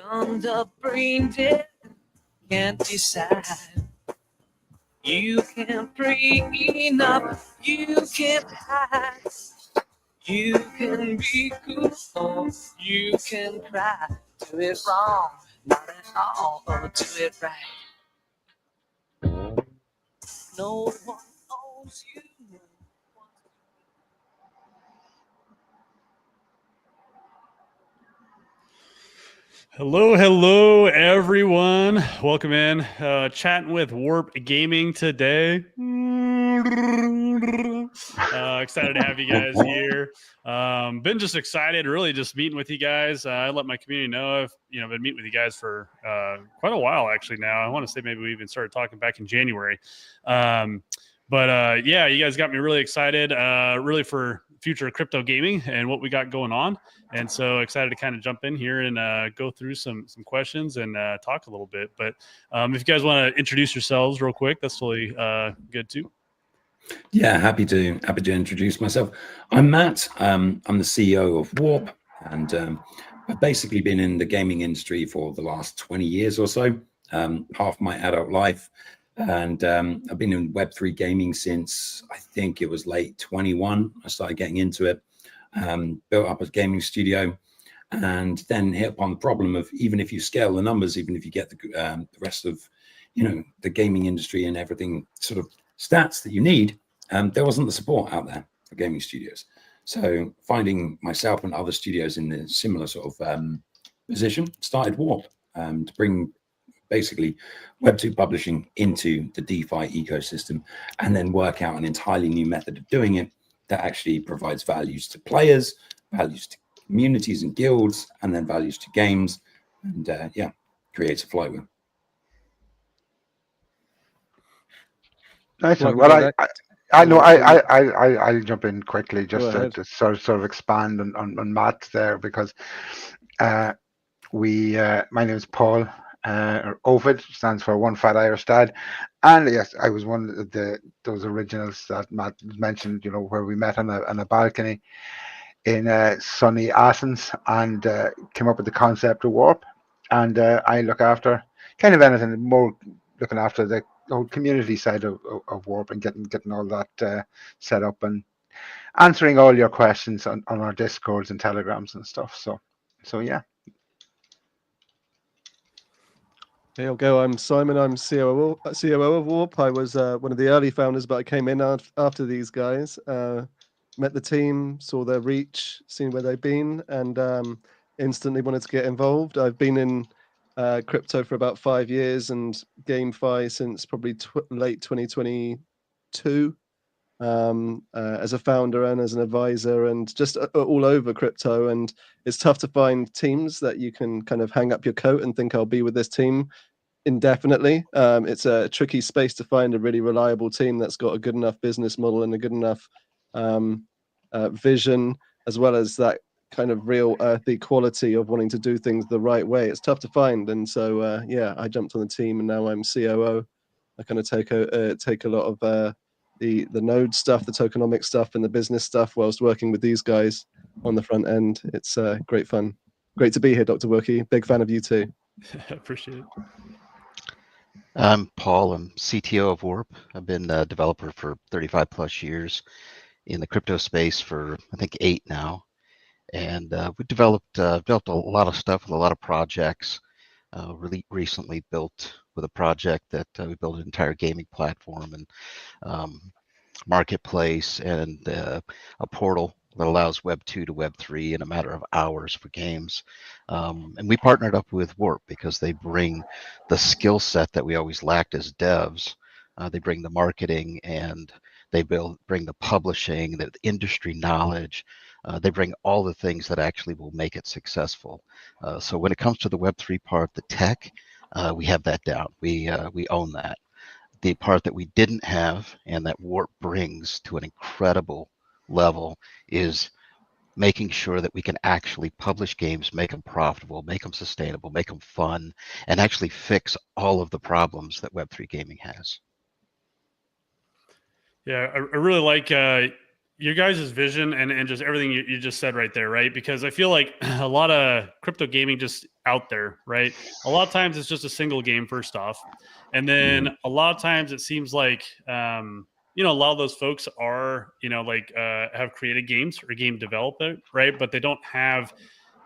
Gunned up, brain dead, can't decide. You can't bring up, you can't hide. You can be cool, you can cry. Do it wrong, not at all, or do it right. No one owes you. Hello, everyone. Welcome in. Chatting with Warp Gaming today. Excited to have you guys here. Been just excited, really just meeting with you guys. I let my community know I've been meeting with you guys for quite a while actually now. I want to say maybe we even started talking back in January. But yeah, you guys got me really excited, really for future crypto gaming and what we got going on. And so excited to kind of jump in here and go through some questions and talk a little bit. But if you guys want to introduce yourselves real quick, that's totally good too. Yeah, happy to introduce myself. I'm Matt. I'm the CEO of Warp, and I've basically been in the gaming industry for the last 20 years or so, half my adult life. And I've been in Web3 gaming since I think it was late 21. I started getting into it, built up a gaming studio, and then hit upon the problem of even if you scale the numbers, even if you get the rest of, the gaming industry and everything sort of stats that you need, there wasn't the support out there for gaming studios. So finding myself and other studios in a similar sort of position, started Warp to bring basically Web2 publishing into the DeFi ecosystem, and then work out an entirely new method of doing it that actually provides values to players, values to communities and guilds, and then values to games, and creates a flywheel. Nice one. Well, I'll jump in quickly just to sort of expand on Matt there, because my name is Paul. OVID stands for One Fat Irish Dad, and yes, I was one of those originals that Matt mentioned. Where we met on a balcony in sunny Athens, and came up with the concept of Warp. And I look after kind of anything, more looking after the whole community side of Warp, and getting all that set up and answering all your questions on our Discords and Telegrams and stuff. So yeah. Hey, I'll go. I'm Simon. I'm COO of Warp. I was one of the early founders, but I came in after these guys. Met the team, saw their reach, seen where they've been, and instantly wanted to get involved. I've been in crypto for about 5 years and GameFi since probably late 2022 as a founder and as an advisor, and just all over crypto. And it's tough to find teams that you can kind of hang up your coat and think I'll be with this team indefinitely. It's a tricky space to find a really reliable team that's got a good enough business model and a good enough vision, as well as that kind of real earthy quality of wanting to do things the right way. It's tough to find. And so I jumped on the team, and now I'm COO. I kind of take a lot of the node stuff, the tokenomic stuff, and the business stuff, whilst working with these guys on the front end. It's great fun. Great to be here, Dr. Wookie. Big fan of you too. Appreciate it. I'm Paul. I'm CTO of Warp. I've been a developer for 35 plus years, in the crypto space for I think 8 now, and we developed a lot of stuff with a lot of projects. Really recently built with a project that we built an entire gaming platform and marketplace and a portal that allows Web 2 to Web 3 in a matter of hours for games. And we partnered up with Warp because they bring the skill set that we always lacked as devs. They bring the marketing, and they bring the publishing, the industry knowledge. They bring all the things that actually will make it successful. So when it comes to the Web3 part, the tech, we have that down. We own that. The part that we didn't have and that Warp brings to an incredible level is making sure that we can actually publish games, make them profitable, make them sustainable, make them fun, and actually fix all of the problems that Web3 gaming has. Yeah, I really like your guys' vision and just everything you just said right there, right? Because I feel like a lot of crypto gaming just out there, right? A lot of times it's just a single game, first off. And then a lot of times it seems like, you know, a lot of those folks are, you know, like have created games or game development, right? But they don't have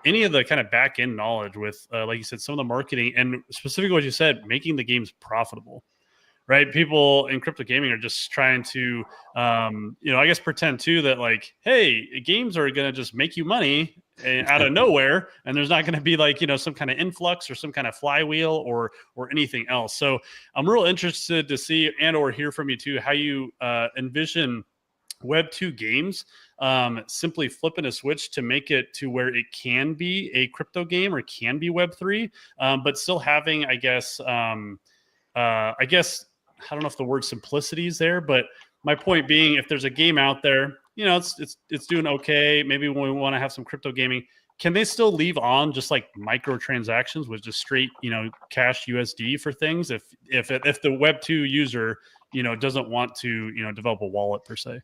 any of the kind of back end knowledge with, like you said, some of the marketing and specifically what you said, making the games profitable. Right, people in crypto gaming are just trying to, you know, I guess pretend too that like, hey, games are going to just make you money out of nowhere, and there's not going to be like, you know, some kind of influx or some kind of flywheel or anything else. So I'm real interested to see and or hear from you too how you envision Web 2 games simply flipping a switch to make it to where it can be a crypto game or can be Web 3, but still having, I guess, I don't know if the word simplicity is there, but my point being, if there's a game out there, you know, it's doing okay. Maybe when we want to have some crypto gaming, can they still leave on just like microtransactions with just straight, you know, cash USD for things? If the Web2 user, you know, doesn't want to, you know, develop a wallet per se.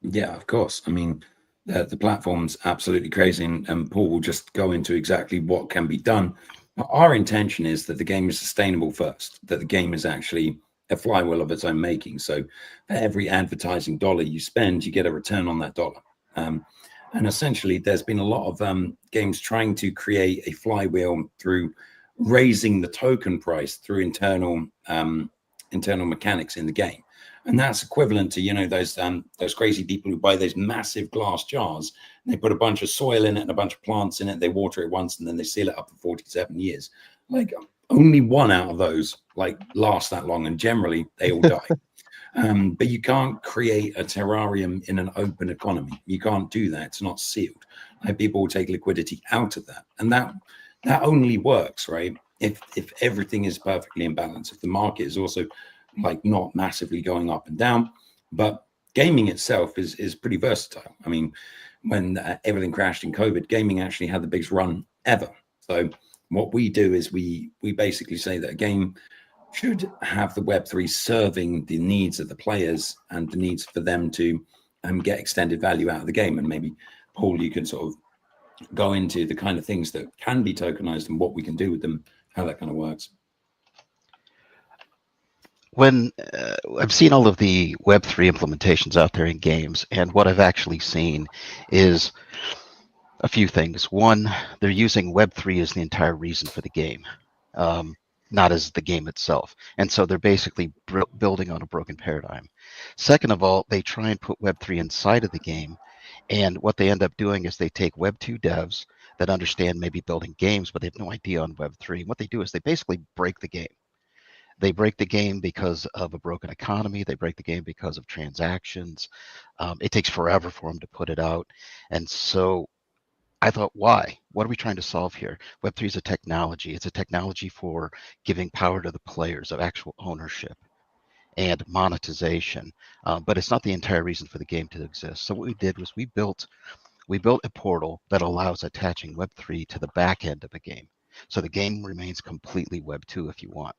Yeah, of course. I mean, the platform's absolutely crazy, and Paul will just go into exactly what can be done. Our intention is that the game is sustainable first, that the game is actually a flywheel of its own making. So for every advertising dollar you spend, you get a return on that dollar. And essentially, there's been a lot of games trying to create a flywheel through raising the token price through internal mechanics in the game. And that's equivalent to, you know, those crazy people who buy those massive glass jars. They put a bunch of soil in it and a bunch of plants in it. They water it once and then they seal it up for 47 years. Like only one out of those like lasts that long, and generally they all die. But you can't create a terrarium in an open economy. You can't do that. It's not sealed. Like, people will take liquidity out of that, and that only works, right, if everything is perfectly in balance. If the market is also like not massively going up and down. But gaming itself is pretty versatile. I mean, when everything crashed in COVID, gaming actually had the biggest run ever. So what we do is we basically say that a game should have the Web3 serving the needs of the players and the needs for them to get extended value out of the game. And maybe, Paul, you can sort of go into the kind of things that can be tokenized and what we can do with them, how that kind of works. When I've seen all of the Web3 implementations out there in games, and what I've actually seen is a few things. One, they're using Web3 as the entire reason for the game, not as the game itself. And so they're basically building on a broken paradigm. Second of all, they try and put Web3 inside of the game. And what they end up doing is they take Web2 devs that understand maybe building games, but they have no idea on Web3. And what they do is they basically break the game. They break the game because of a broken economy. They break the game because of transactions. It takes forever for them to put it out. And so I thought, why? What are we trying to solve here? Web3 is a technology. It's a technology for giving power to the players of actual ownership and monetization. But it's not the entire reason for the game to exist. So what we did was we built a portal that allows attaching Web3 to the back end of a game. So the game remains completely Web2 if you want.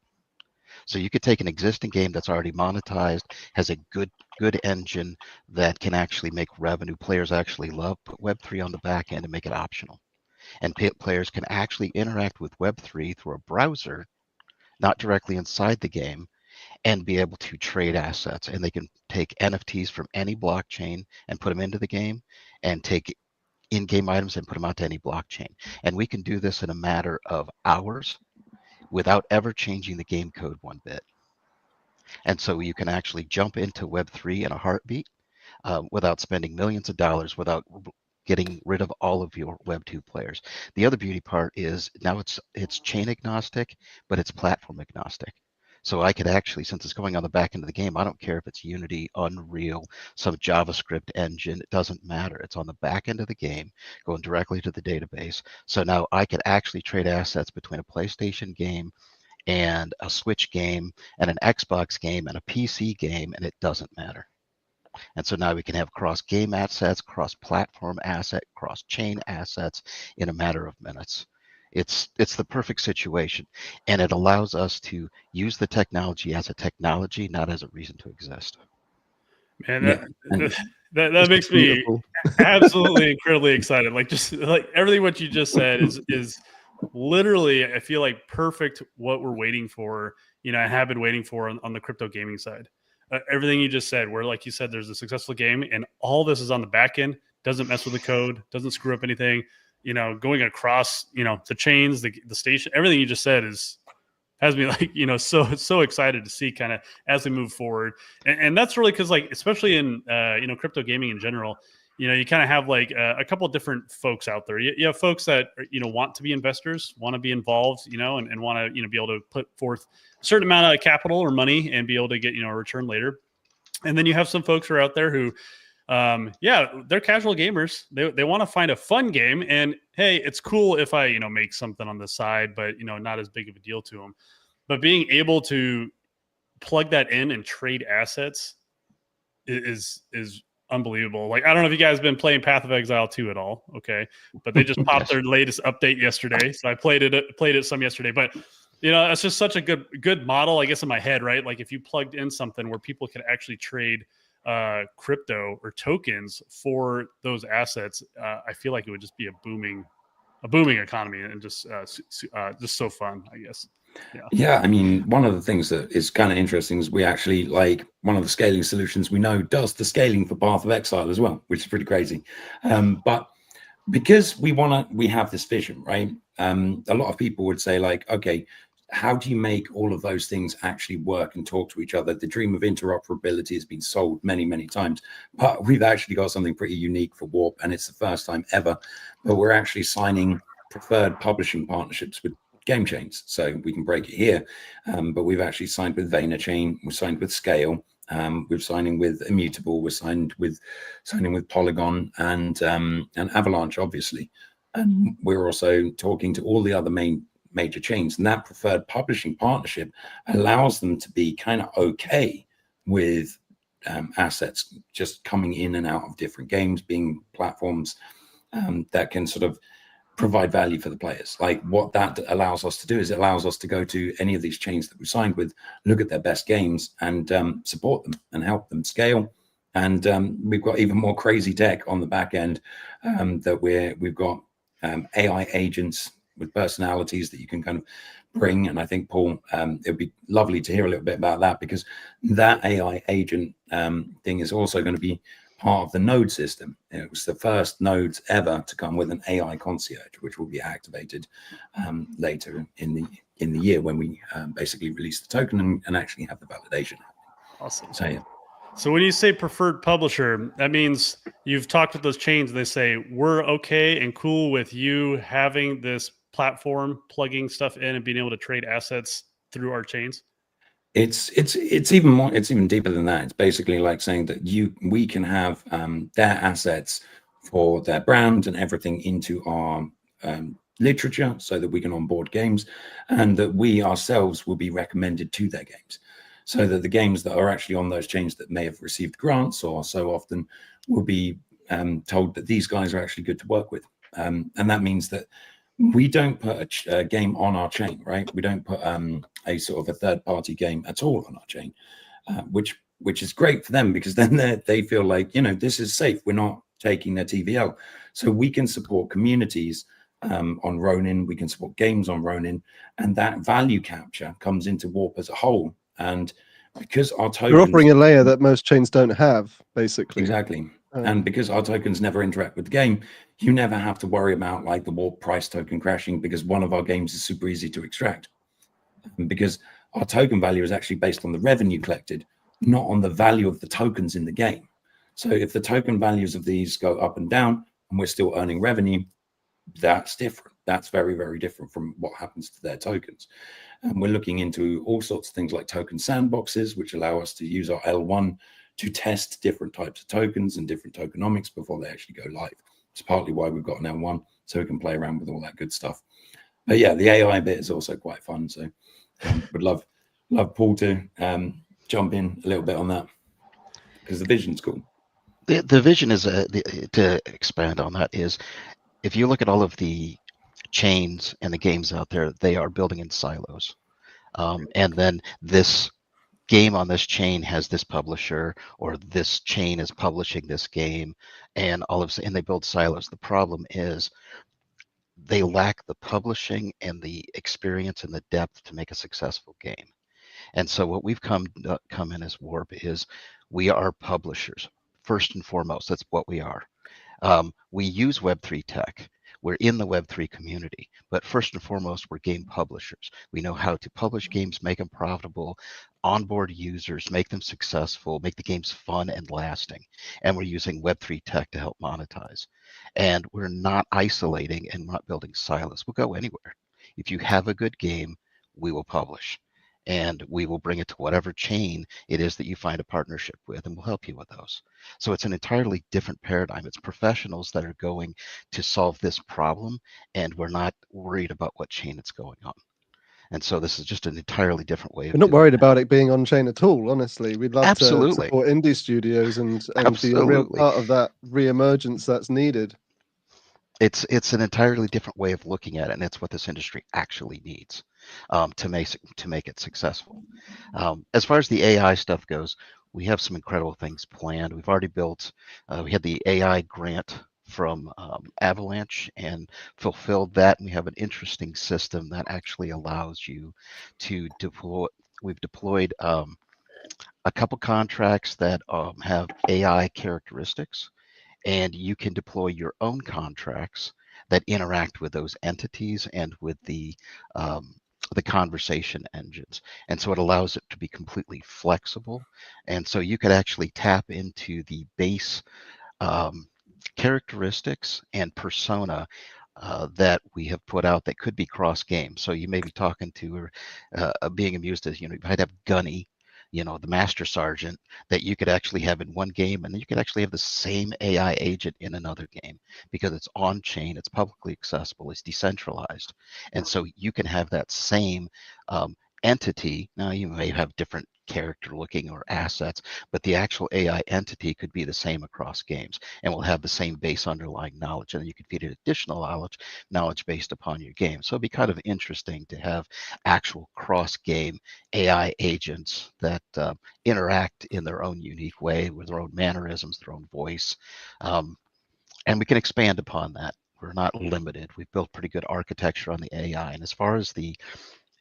So you could take an existing game that's already monetized, has a good engine that can actually make revenue players actually love, put Web3 on the back end and make it optional. And players can actually interact with Web3 through a browser, not directly inside the game, and be able to trade assets. And they can take NFTs from any blockchain and put them into the game, and take in-game items and put them onto any blockchain. And we can do this in a matter of hours, without ever changing the game code one bit. And so you can actually jump into Web3 in a heartbeat without spending millions of dollars, without getting rid of all of your Web2 players. The other beauty part is now it's chain agnostic, but it's platform agnostic. So I could actually, since it's going on the back end of the game, I don't care if it's Unity, Unreal, some JavaScript engine, it doesn't matter. It's on the back end of the game, going directly to the database. So now I could actually trade assets between a PlayStation game and a Switch game and an Xbox game and a PC game, and it doesn't matter. And so now we can have cross-game assets, cross-platform asset, cross-chain assets in a matter of minutes. It's the perfect situation, and it allows us to use the technology as a technology, not as a reason to exist. Man, Yeah, and that makes me beautiful. absolutely incredibly excited. Like just like everything what you just said is literally, I feel like perfect what we're waiting for. I have been waiting for on the crypto gaming side. Everything you just said, where like you said, there's a successful game, and all this is on the back end. Doesn't mess with the code, doesn't screw up anything. Going across, the chains, the station, everything you just said has me like so excited to see kind of as we move forward, and that's really because like especially in crypto gaming in general, you kind of have like a couple of different folks out there. You have folks that want to be investors, want to be involved, and want to be able to put forth a certain amount of capital or money and be able to get a return later. And then you have some folks who are out there who they're casual gamers. They want to find a fun game, and hey, it's cool if I make something on the side, but not as big of a deal to them. But being able to plug that in and trade assets is unbelievable. Like I don't know if you guys have been playing Path of Exile 2 at all, okay? But they just popped their latest update yesterday, so I played it some yesterday. But it's just such a good model, I guess, in my head, right? Like if you plugged in something where people could actually trade crypto or tokens for those assets, I feel like it would just be a booming economy and just so fun, I guess. Yeah, I mean, one of the things that is kind of interesting is we actually like one of the scaling solutions we know does the scaling for Path of Exile as well, which is pretty crazy. But because we have this vision, right? A lot of people would say like, okay, how do you make all of those things actually work and talk to each other? The dream of interoperability has been sold many, many times, but we've actually got something pretty unique for Warp, and it's the first time ever. But we're actually signing preferred publishing partnerships with game chains, so we can break it here. But we've actually signed with VaynerChain, we've signed with Scale, we're signing with Immutable, we're signing with Polygon and Avalanche, obviously, and we're also talking to all the other major chains. And that preferred publishing partnership allows them to be kind of okay with assets just coming in and out of different games, being platforms that can sort of provide value for the players. Like what that allows us to do is it allows us to go to any of these chains that we've signed with, look at their best games and support them and help them scale. And we've got even more crazy tech on the back end that we've got AI agents with personalities that you can kind of bring. And I think, Paul, it would be lovely to hear a little bit about that, because that AI agent thing is also going to be part of the node system. It was the first nodes ever to come with an AI concierge, which will be activated later in the year when we basically release the token and actually have the validation. Awesome. So yeah. So when you say preferred publisher, that means you've talked with those chains and they say, we're okay and cool with you having this platform, plugging stuff in and being able to trade assets through our chains? It's even more, it's even deeper than that. It's basically like saying that we can have their assets for their brand and everything into our literature, so that we can onboard games, and that we ourselves will be recommended to their games, so that the games that are actually on those chains that may have received grants or so often will be told that these guys are actually good to work with. And that means that we don't put a game on our chain, right? We don't put a sort of a third-party game at all on our chain, which is great for them, because then they feel like, this is safe. We're not taking their TVL. So we can support communities on Ronin. We can support games on Ronin, and that value capture comes into Warp as a whole. And because our tokens, you're offering a layer that most chains don't have, basically. Exactly. And because our tokens never interact with the game, you never have to worry about like the Warp price token crashing, because one of our games is super easy to extract. And because our token value is actually based on the revenue collected, not on the value of the tokens in the game. So if the token values of these go up and down and we're still earning revenue, that's different. That's very, very different from what happens to their tokens. And we're looking into all sorts of things like token sandboxes, which allow us to use our L1 to test different types of tokens and different tokenomics before they actually go live. It's partly why we've got an L1, so we can play around with all that good stuff. But yeah, the AI bit is also quite fun. So would love Paul to jump in a little bit on that, because the vision's cool. The vision is to expand on that is, if you look at all of the chains and the games out there, they are building in silos. And then this game on this chain has this publisher, or this chain is publishing this game, and and they build silos. The problem is they lack the publishing and the experience and the depth to make a successful game. And so what we've come in as Warp is we are publishers first and foremost. That's what we are. We use Web3 tech. We're in the Web3 community, but first and foremost, we're game publishers. We know how to publish games, make them profitable, onboard users, make them successful, make the games fun and lasting. And we're using Web3 tech to help monetize. And we're not isolating and not building silos. We'll go anywhere. If you have a good game, we will publish. And we will bring it to whatever chain it is that you find a partnership with, and we'll help you with those. So it's an entirely different paradigm. It's professionals that are going to solve this problem, and we're not worried about what chain it's going on. And so this is just an entirely different way of We're not worried it about it being on chain at all, honestly. We'd love Absolutely. to support indie studios and be a real Absolutely. part of that re-emergence that's needed. It's an entirely different way of looking at it, and it's what this industry actually needs to make it successful. As far as the AI stuff goes, we have some incredible things planned. We've already built. We had the AI grant from Avalanche and fulfilled that, and we have an interesting system that actually allows you to deploy. We've deployed a couple contracts that have AI characteristics, and you can deploy your own contracts that interact with those entities and with the conversation engines. And so it allows it to be completely flexible. And so you could actually tap into the base characteristics and persona that we have put out that could be cross game. So you may be talking to or being amused as, you might have Gunny, the Master Sergeant, that you could actually have in one game, and then you could actually have the same AI agent in another game because it's on chain, it's publicly accessible, it's decentralized. And so you can have that same entity. Now you may have different character looking or assets, but the actual AI entity could be the same across games and will have the same base underlying knowledge, and you could feed it additional knowledge based upon your game. So it'd be kind of interesting to have actual cross-game AI agents that interact in their own unique way with their own mannerisms, their own voice, and we can expand upon that. We're not limited. We've built pretty good architecture on the AI, and as far as the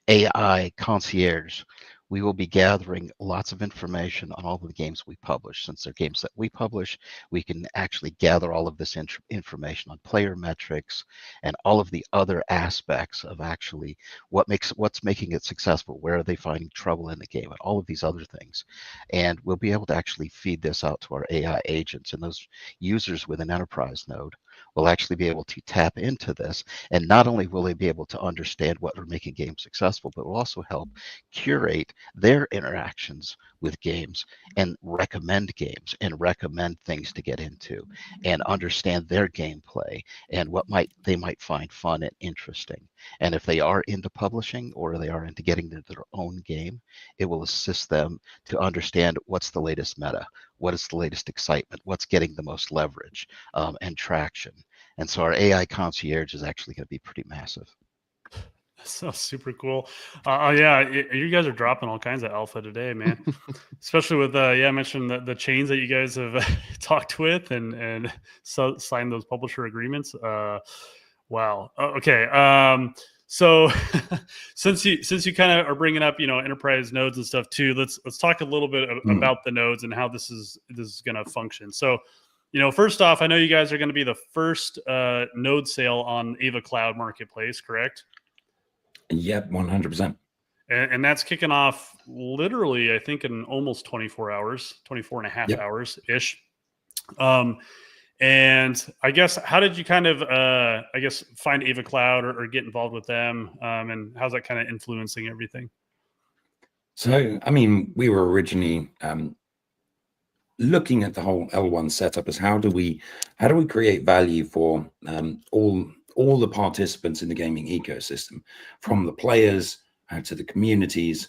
AI concierge, we will be gathering lots of information on all of the games we publish. Since they're games that we publish, we can actually gather all of this information on player metrics and all of the other aspects of actually what's making it successful, where are they finding trouble in the game, and all of these other things. And we'll be able to actually feed this out to our AI agents, and those users with an enterprise node will actually be able to tap into this. And not only will they be able to understand what are making games successful, but will also help curate their interactions with games and recommend games and recommend things to get into and understand their gameplay and what they might find fun and interesting. And if they are into publishing or they are into getting into their own game, it will assist them to understand what's the latest meta, what is the latest excitement, what's getting the most leverage and traction. And so our AI concierge is actually going to be pretty massive. So super cool. Yeah, you guys are dropping all kinds of alpha today, man. Especially with I mentioned the chains that you guys have talked with and so signed those publisher agreements. Wow. Okay. So since you kind of are bringing up enterprise nodes and stuff too, let's talk a little bit about the nodes and how this is going to function. So first off, I know you guys are going to be the first node sale on Ava Cloud Marketplace, correct? Yep, 100%. And that's kicking off literally, I think, in almost 24 hours, 24 and a half hours ish. And I guess, how did you kind of, find Ava Cloud or get involved with them? And how's that kind of influencing everything? So, I mean, we were originally looking at the whole L1 setup as how do we create value for all the participants in the gaming ecosystem, from the players to the communities,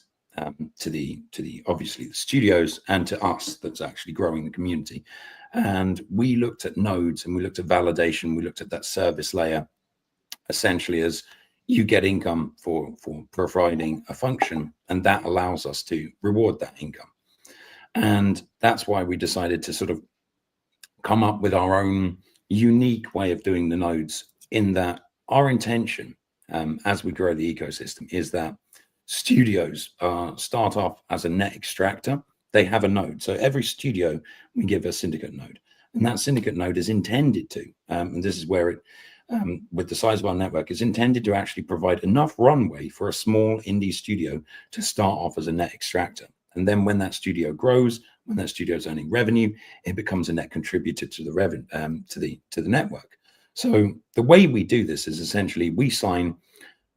to the obviously the studios, and to us that's actually growing the community. And we looked at nodes and we looked at validation, we looked at that service layer essentially as, you get income for providing a function, and that allows us to reward that income. And that's why we decided to sort of come up with our own unique way of doing the nodes, in that our intention, as we grow the ecosystem, is that studios start off as a net extractor. They have a node. So every studio, we give a syndicate node. And that syndicate node is intended to, and this is where it, with the size of our network, is intended to actually provide enough runway for a small indie studio to start off as a net extractor. And then when that studio grows, when that studio is earning revenue, it becomes a net contributor to the revenue, to the network. So the way we do this is essentially we sign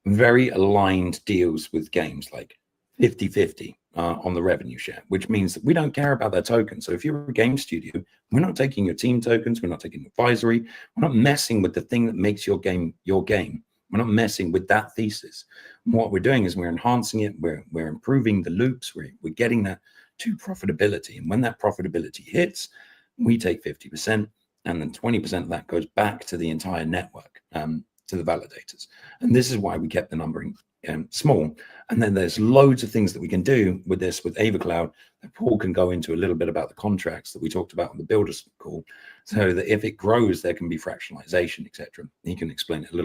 very aligned deals with games, like 50-50 on the revenue share, which means that we don't care about their tokens. So if you're a game studio, we're not taking your team tokens, we're not taking advisory, we're not messing with the thing that makes your game your game. We're not messing with that thesis. What we're doing is we're enhancing it, we're improving the loops, we're getting that to profitability. And when that profitability hits, we take 50%, and then 20% of that goes back to the entire network, to the validators. And this is why we kept the numbering small. And then there's loads of things that we can do with this, with AvaCloud, that Paul can go into a little bit about the contracts that we talked about on the builders call, so that if it grows, there can be fractionalization, etc. He can explain it a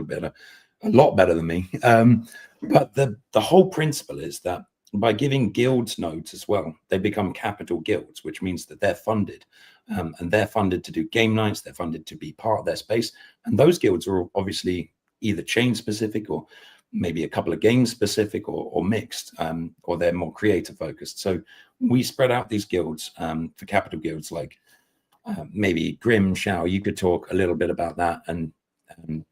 lot better than me. But the whole principle is that by giving guilds nodes as well, they become capital guilds, which means that they're funded. And they're funded to do game nights, they're funded to be part of their space. And those guilds are obviously either chain specific, or maybe a couple of games specific, or mixed, or they're more creative focused. So we spread out these guilds for capital guilds, like maybe Grim, Shao, you could talk a little bit about that and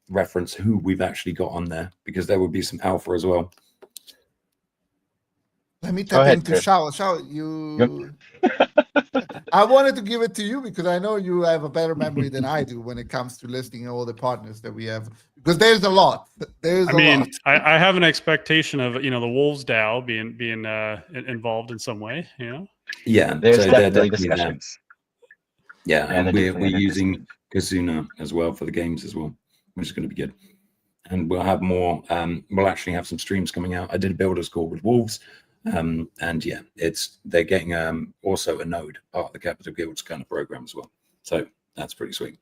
reference who we've actually got on there, because there would be some alpha as well. Let me tap into Shao. Shao, you. I wanted to give it to you because I know you have a better memory than I do when it comes to listing all the partners that we have, because there's a lot. I have an expectation of, the Wolves DAO being involved in some way. Yeah, there's so definitely discussions. Yeah, and we're using Kazuna as well for the games as well, which is going to be good. And we'll have more. We'll actually have some streams coming out. I did a builders call with Wolves. And yeah, they're getting also a node, part of the Capital Guilds kind of program as well. So that's pretty sweet.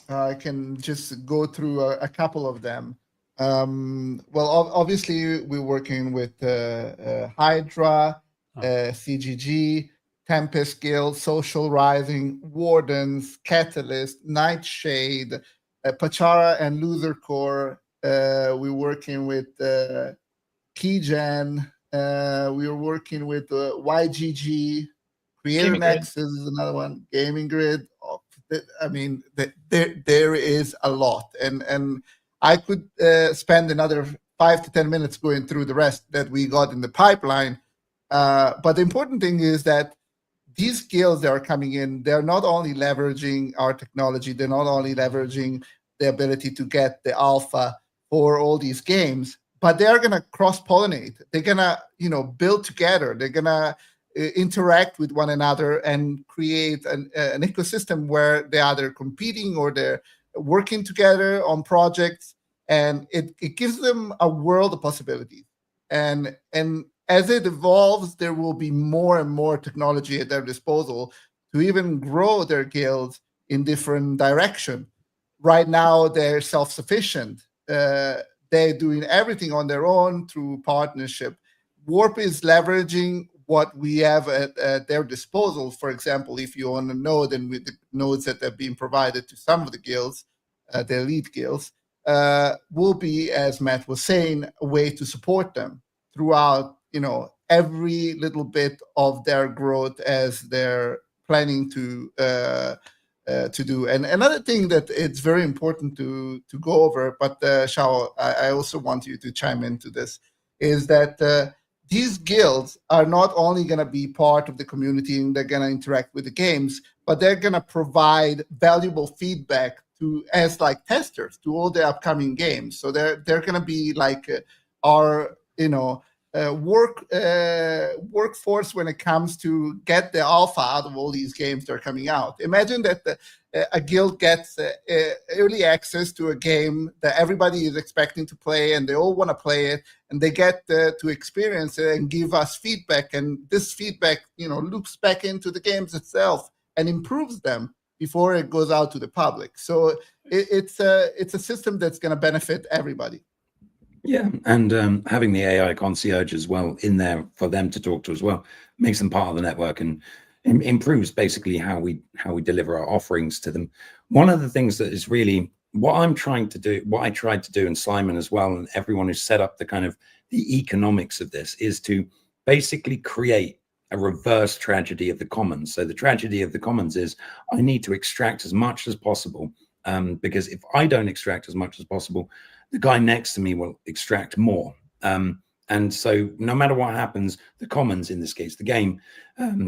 I can just go through a couple of them. Well, obviously we're working with Hydra, CGG, Tempest Guild, Social Rising, Wardens, Catalyst, Nightshade, Pachara and Loser Core. We're working with Keygen. We are working with YGG, Creator Nexus is another one, Gaming Grid. I mean, there is a lot, and I could spend another 5 to 10 minutes going through the rest that we got in the pipeline. But the important thing is that these skills that are coming in, they're not only leveraging our technology, they're not only leveraging the ability to get the alpha for all these games, but they're going to cross-pollinate. They're going to, build together. They're going to interact with one another and create an ecosystem where they're either competing or they're working together on projects. And it gives them a world of possibilities. And as it evolves, there will be more and more technology at their disposal to even grow their guilds in different directions. Right now, they're self-sufficient. They're doing everything on their own through partnership. Warp is leveraging what we have at their disposal. For example, if you own a node, and with the nodes that have been provided to some of the guilds, the elite guilds, will be, as Matt was saying, a way to support them throughout, every little bit of their growth as they're planning to do. And another thing that it's very important to go over, but Shao, I also want you to chime into this, is that these guilds are not only going to be part of the community and they're going to interact with the games, but they're going to provide valuable feedback as like testers to all the upcoming games. So they're going to be like our workforce when it comes to get the alpha out of all these games that are coming out. Imagine that a guild gets early access to a game that everybody is expecting to play, and they all want to play it, and they get to experience it and give us feedback, and this feedback, loops back into the games itself and improves them before it goes out to the public. So it's a system that's going to benefit everybody. Yeah, and having the AI concierge as well in there for them to talk to as well makes them part of the network and improves basically how we deliver our offerings to them. One of the things that is really what I tried to do, and Simon as well, and everyone who's set up the economics of this, is to basically create a reverse tragedy of the commons. So the tragedy of the commons is I need to extract as much as possible, because if I don't extract as much as possible, the guy next to me will extract more. And so no matter what happens, the commons, in this case, the game,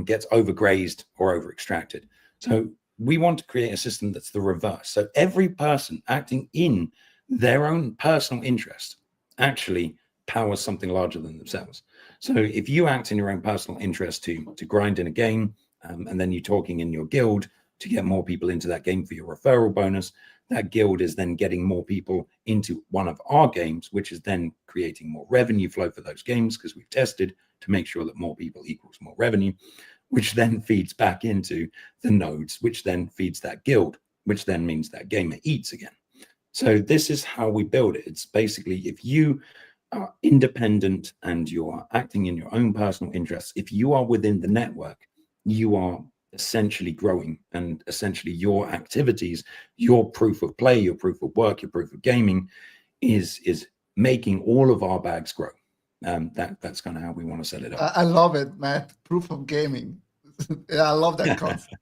gets overgrazed or over extracted. So we want to create a system that's the reverse. So every person acting in their own personal interest actually powers something larger than themselves. So if you act in your own personal interest to grind in a game, and then you're talking in your guild to get more people into that game for your referral bonus, that guild is then getting more people into one of our games, which is then creating more revenue flow for those games, because we've tested to make sure that more people equals more revenue, which then feeds back into the nodes, which then feeds that guild, which then means that gamer eats again. So this is how we build it. It's basically, if you are independent and you are acting in your own personal interests, if you are within the network, you are essentially growing, and essentially your activities, your proof of play, your proof of work, your proof of gaming is making all of our bags grow. That's kind of how we want to set it up. I love it, Matt. Proof of gaming. I love that concept.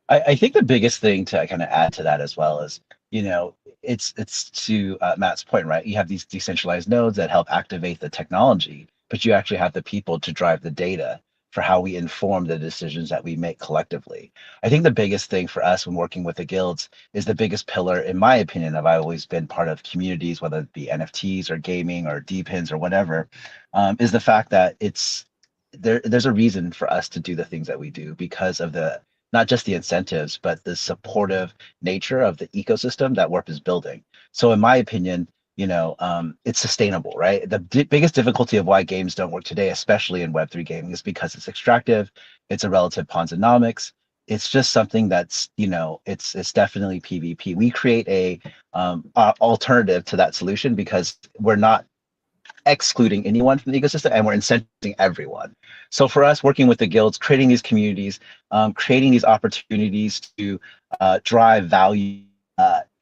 I think the biggest thing to kind of add to that as well is, it's to Matt's point, right? You have these decentralized nodes that help activate the technology, but you actually have the people to drive the data for how we inform the decisions that we make collectively. I think the biggest thing for us when working with the guilds is the biggest pillar, in my opinion, I've always been part of communities, whether it be NFTs or gaming or D-pins or whatever, is the fact that there's a reason for us to do the things that we do, because of not just the incentives, but the supportive nature of the ecosystem that Warp is building. So in my opinion, it's sustainable, right? The biggest difficulty of why games don't work today, especially in Web3 gaming, is because it's extractive, it's a relative Ponzonomics. It's just something that's, it's definitely PvP. We create a alternative to that solution because we're not excluding anyone from the ecosystem, and we're incentivizing everyone. So for us, working with the guilds, creating these communities, creating these opportunities to drive value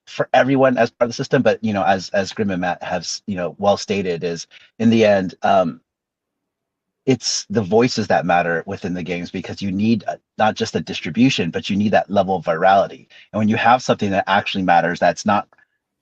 for everyone as part of the system, but as Grim and Matt have well stated, is in the end, it's the voices that matter within the games, because you need not just the distribution, but you need that level of virality. And when you have something that actually matters, that's not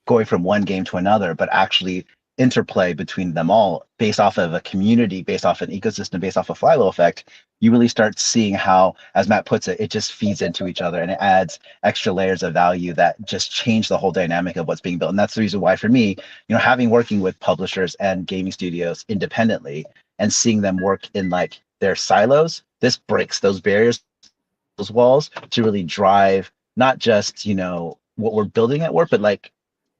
going from one game to another, but actually interplay between them all based off of a community, based off an ecosystem, based off a flywheel effect, you really start seeing how, as Matt puts it, it just feeds into each other and it adds extra layers of value that just change the whole dynamic of what's being built. And that's the reason why, for me, working with publishers and gaming studios independently and seeing them work in their silos, this breaks those barriers, those walls, to really drive not just what we're building at Warp, but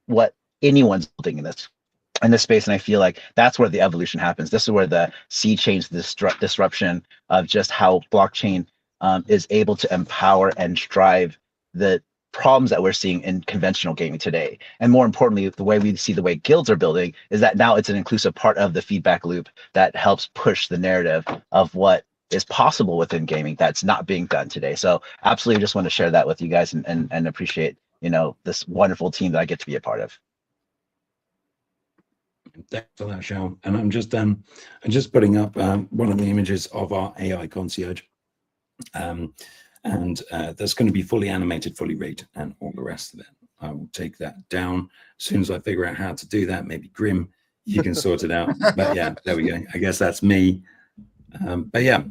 what anyone's building in this space. And I feel like that's where the evolution happens. This is where the sea change, the disruption of just how blockchain is able to empower and drive the problems that we're seeing in conventional gaming today. And more importantly, the way we see the way guilds are building is that now it's an inclusive part of the feedback loop that helps push the narrative of what is possible within gaming that's not being done today. So absolutely just want to share that with you guys and appreciate, this wonderful team that I get to be a part of. Thanks for that, Shao. And I'm just putting up one of the images of our AI concierge. And that's going to be fully animated, fully rigged, and all the rest of it. I will take that down as soon as I figure out how to do that. Maybe Grim, you can sort it out. But yeah, there we go. I guess that's me. But yeah,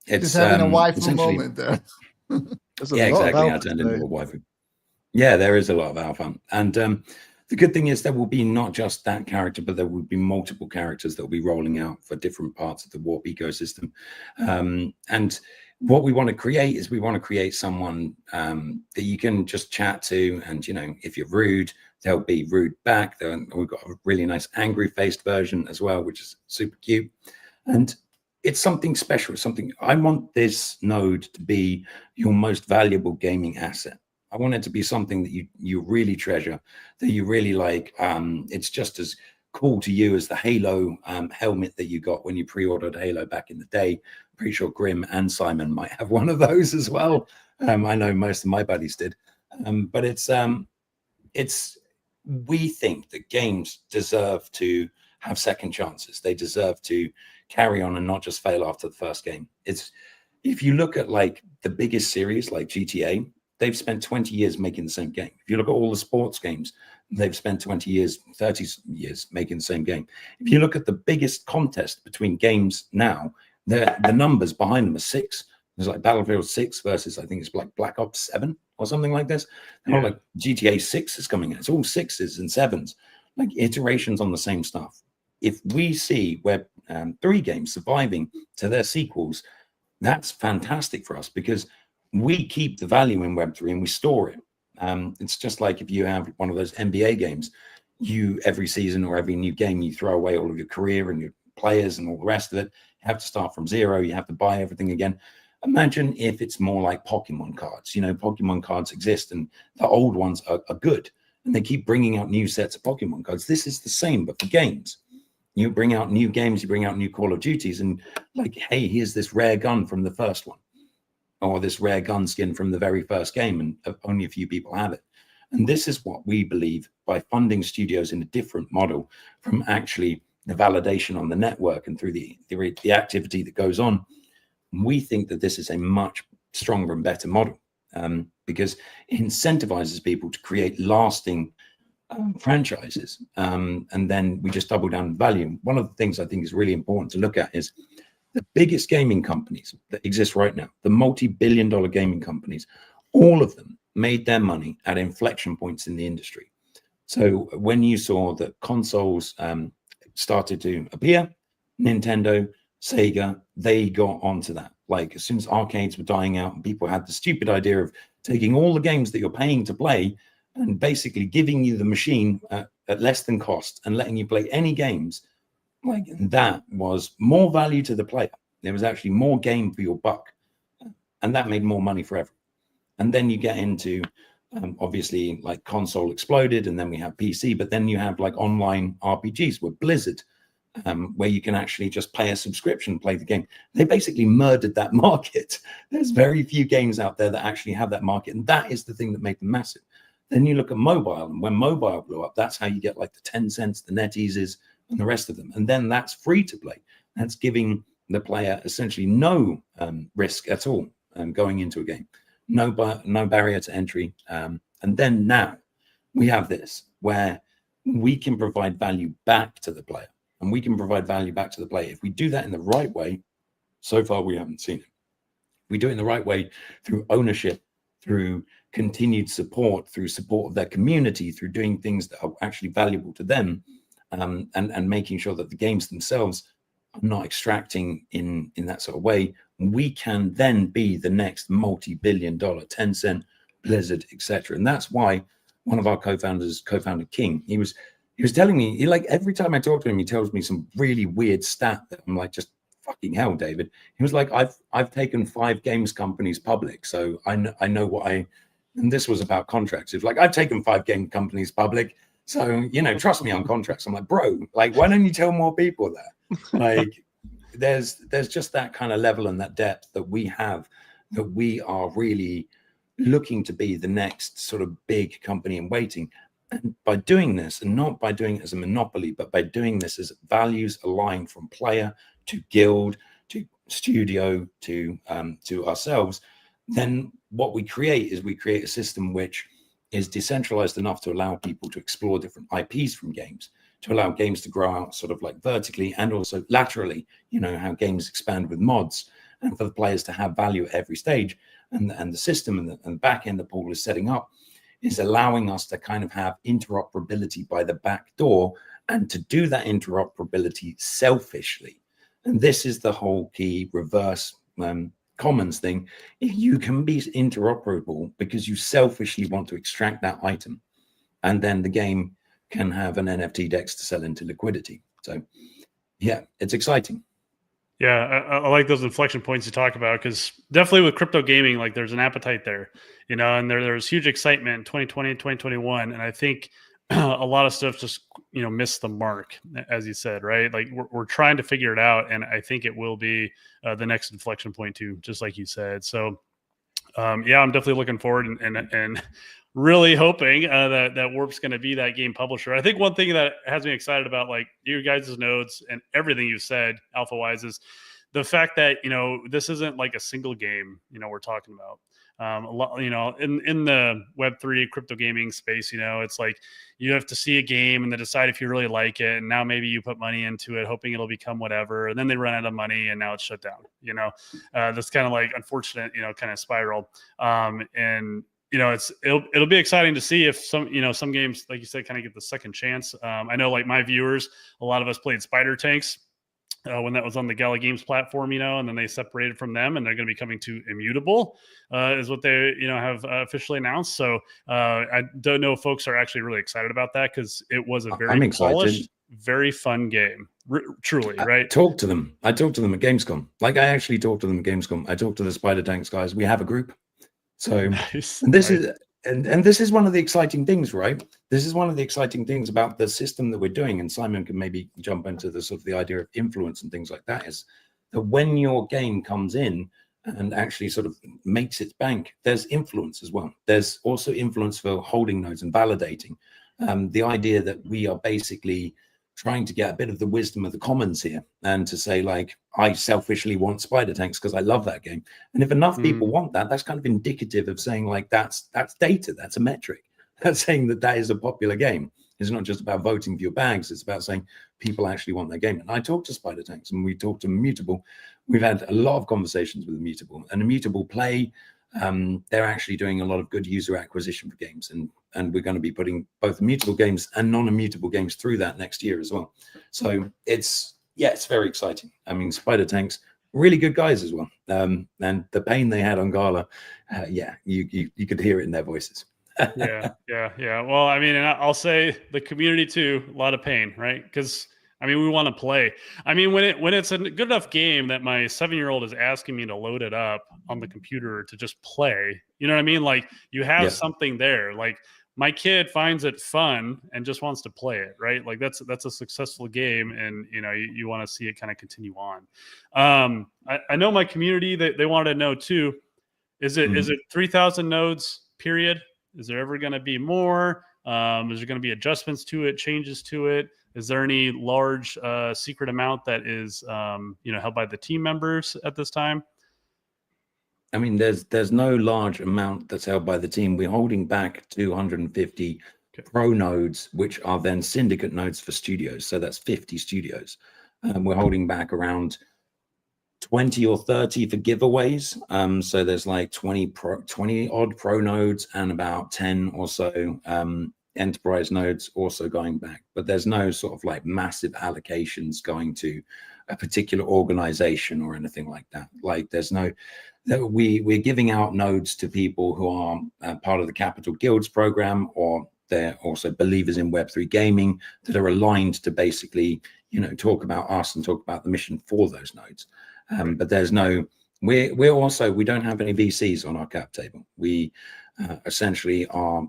it's just having a waifu moment there. Yeah, exactly. I turned into a waifu. Yeah, there is a lot of alpha. And the good thing is there will be not just that character, but there will be multiple characters that will be rolling out for different parts of the Warp ecosystem. And what we want to create is we want to create someone that you can just chat to, and if you're rude, they'll be rude back. We've got a really nice angry faced version as well, which is super cute. And it's something special. It's something I want this node to be your most valuable gaming asset. I want it to be something that you really treasure, that you really like. It's just as cool to you as the Halo helmet that you got when you pre-ordered Halo back in the day. I'm pretty sure Grim and Simon might have one of those as well. I know most of my buddies did. But we think that games deserve to have second chances. They deserve to carry on and not just fail after the first game. If you look at like the biggest series like GTA, they've spent 20 years making the same game. If you look at all the sports games, they've spent 20 years, 30 years making the same game. If you look at the biggest contest between games now, the numbers behind them are 6. There's like Battlefield 6 versus, I think it's like Black Ops 7 or something like this. Or like GTA 6 is coming in. It's all 6s and 7s, like iterations on the same stuff. If we see Web 3 games surviving to their sequels, that's fantastic for us, because we keep the value in Web3 and we store it. It's just like if you have one of those NBA games, every season or every new game, you throw away all of your career and your players and all the rest of it. You have to start from zero. You have to buy everything again. Imagine if it's more like Pokemon cards. Pokemon cards exist and the old ones are good, and they keep bringing out new sets of Pokemon cards. This is the same, but for games. You bring out new games, you bring out new Call of Duties, and like, hey, here's this rare gun from the first one, or this rare gun skin from the very first game, and only a few people have it. And this is what we believe, by funding studios in a different model from actually the validation on the network and through the activity that goes on. We think that this is a much stronger and better model, because it incentivizes people to create lasting franchises, and then we just double down value. One of the things I think is really important to look at is the biggest gaming companies that exist right now, the multi-billion-dollar gaming companies, all of them made their money at inflection points in the industry. So when you saw that consoles started to appear, Nintendo, Sega, they got onto that. Like, as soon as arcades were dying out and people had the stupid idea of taking all the games that you're paying to play and basically giving you the machine at less than cost and letting you play any games, like, that was more value to the player. There was actually more game for your buck, and that made more money for everyone. And then you get into obviously, like, console exploded, and then we have PC, but then you have like online RPGs with Blizzard, where you can actually just pay a subscription, play the game. They basically murdered that market. There's very few games out there that actually have that market, and that is the thing that made them massive. Then you look at mobile, and when mobile blew up, that's how you get like the Tencents, the NetEases, and the rest of them. And then that's free to play. That's giving the player essentially no risk at all going into a game. No barrier to entry. And then now we have this where we can provide value back to the player. And we can provide value back to the player. If we do that in the right way, so far we haven't seen it. We do it in the right way through ownership, through continued support, through support of their community, through doing things that are actually valuable to them, and making sure that the games themselves are not extracting in that sort of way. We can then be the next multi-billion-dollar Tencent, Blizzard, etc. And that's why one of our co-founders, King, he was telling me, like, every time I talk to him, he tells me some really weird stat that I'm like, just fucking hell, David. He was like, I've taken 5 games companies public, so I know what and this was about contracts. It's like, I've taken 5 game companies public, so trust me on contracts. I'm like, bro, like, why don't you tell more people that? Like, there's just that kind of level and that depth that we have, that we are really looking to be the next sort of big company in waiting. And by doing this, and not by doing it as a monopoly, but by doing this as values aligned from player to guild to studio to ourselves, then what we create is a system which is decentralized enough to allow people to explore different IPs from games, to allow games to grow out sort of like vertically and also laterally, how games expand with mods, and for the players to have value at every stage. And the system and the back end the pool is setting up is allowing us to kind of have interoperability by the back door, and to do that interoperability selfishly. And this is the whole key reverse commons thing. If you can be interoperable because you selfishly want to extract that item, and then the game can have an NFT DEX to sell into liquidity. So yeah, it's exciting. Yeah, I like those inflection points you talk about, because definitely with crypto gaming, like there's an appetite there, and there's huge excitement in 2020, 2021. And I think a lot of stuff just, missed the mark, as you said, right? Like we're trying to figure it out. And I think it will be the next inflection point too, just like you said. So yeah, I'm definitely looking forward and really hoping that Warp's going to be that game publisher. I think one thing that has me excited about like you guys' nodes and everything you said alpha wise is the fact that this isn't like a single game we're talking about. A lot, in the Web3 crypto gaming space, it's like you have to see a game and then decide if you really like it, and now maybe you put money into it hoping it'll become whatever, and then they run out of money and now it's shut down. That's kind of like unfortunate kind of spiral. And it'll be exciting to see if some games, like you said, kind of get the second chance. I know like my viewers, a lot of us played Spider Tanks when that was on the Gala Games platform, and then they separated from them, and they're going to be coming to Immutable, is what they have officially announced. So I don't know if folks are actually really excited about that, because it was a very polished, very fun game, truly, right? I talked to them at Gamescom. Like I actually talked to them at Gamescom. I talked to the Spider Tanks guys. We have a group. So nice. And this is and this is one of the exciting things, right? This is one of the exciting things about the system that we're doing, and Simon can maybe jump into the sort of the idea of influence and things like that, is that when your game comes in and actually sort of makes its bank, there's influence as well. There's also influence for holding nodes and validating. The idea that we are basically trying to get a bit of the wisdom of the commons here, and to say like, I selfishly want Spider Tanks because I love that game. And if enough people want that, that's kind of indicative of saying like, that's data, that's a metric. That's saying that is a popular game. It's not just about voting for your bags. It's about saying people actually want that game. And I talked to Spider Tanks, and we talked to Immutable. We've had a lot of conversations with Immutable, and Immutable Play. They're actually doing a lot of good user acquisition for games, and we're going to be putting both immutable games and non-immutable games through that next year as well. So it's very exciting. I mean, Spider Tanks, really good guys as well. And the pain they had on Gala, you could hear it in their voices. yeah. Well, I mean, and I'll say the community too, a lot of pain, right? Because I mean, we want to play. I mean, when it's a good enough game that my 7-year-old is asking me to load it up on the computer to just play, you know what I mean? Like you have something there. Like my kid finds it fun and just wants to play it, right? Like that's a successful game, and you want to see it kind of continue on. I know my community, they wanted to know too. Is it 3,000 nodes period? Is there ever going to be more? Is there going to be adjustments to it, changes to it? Is there any large secret amount that is held by the team members at this time? I mean, there's no large amount that's held by the team. We're holding back 250 pro nodes, which are then syndicate nodes for studios. So that's 50 studios. We're holding back around 20 or 30 for giveaways. So there's like 20 odd pro nodes and about 10 or so enterprise nodes also going back. But there's no sort of like massive allocations going to a particular organization or anything like that. Like there's no, we're giving out nodes to people who are part of the Capital Guilds program, or they're also believers in Web3 gaming that are aligned to basically, talk about us and talk about the mission for those nodes. But there's no, we don't have any VCs on our cap table. We essentially are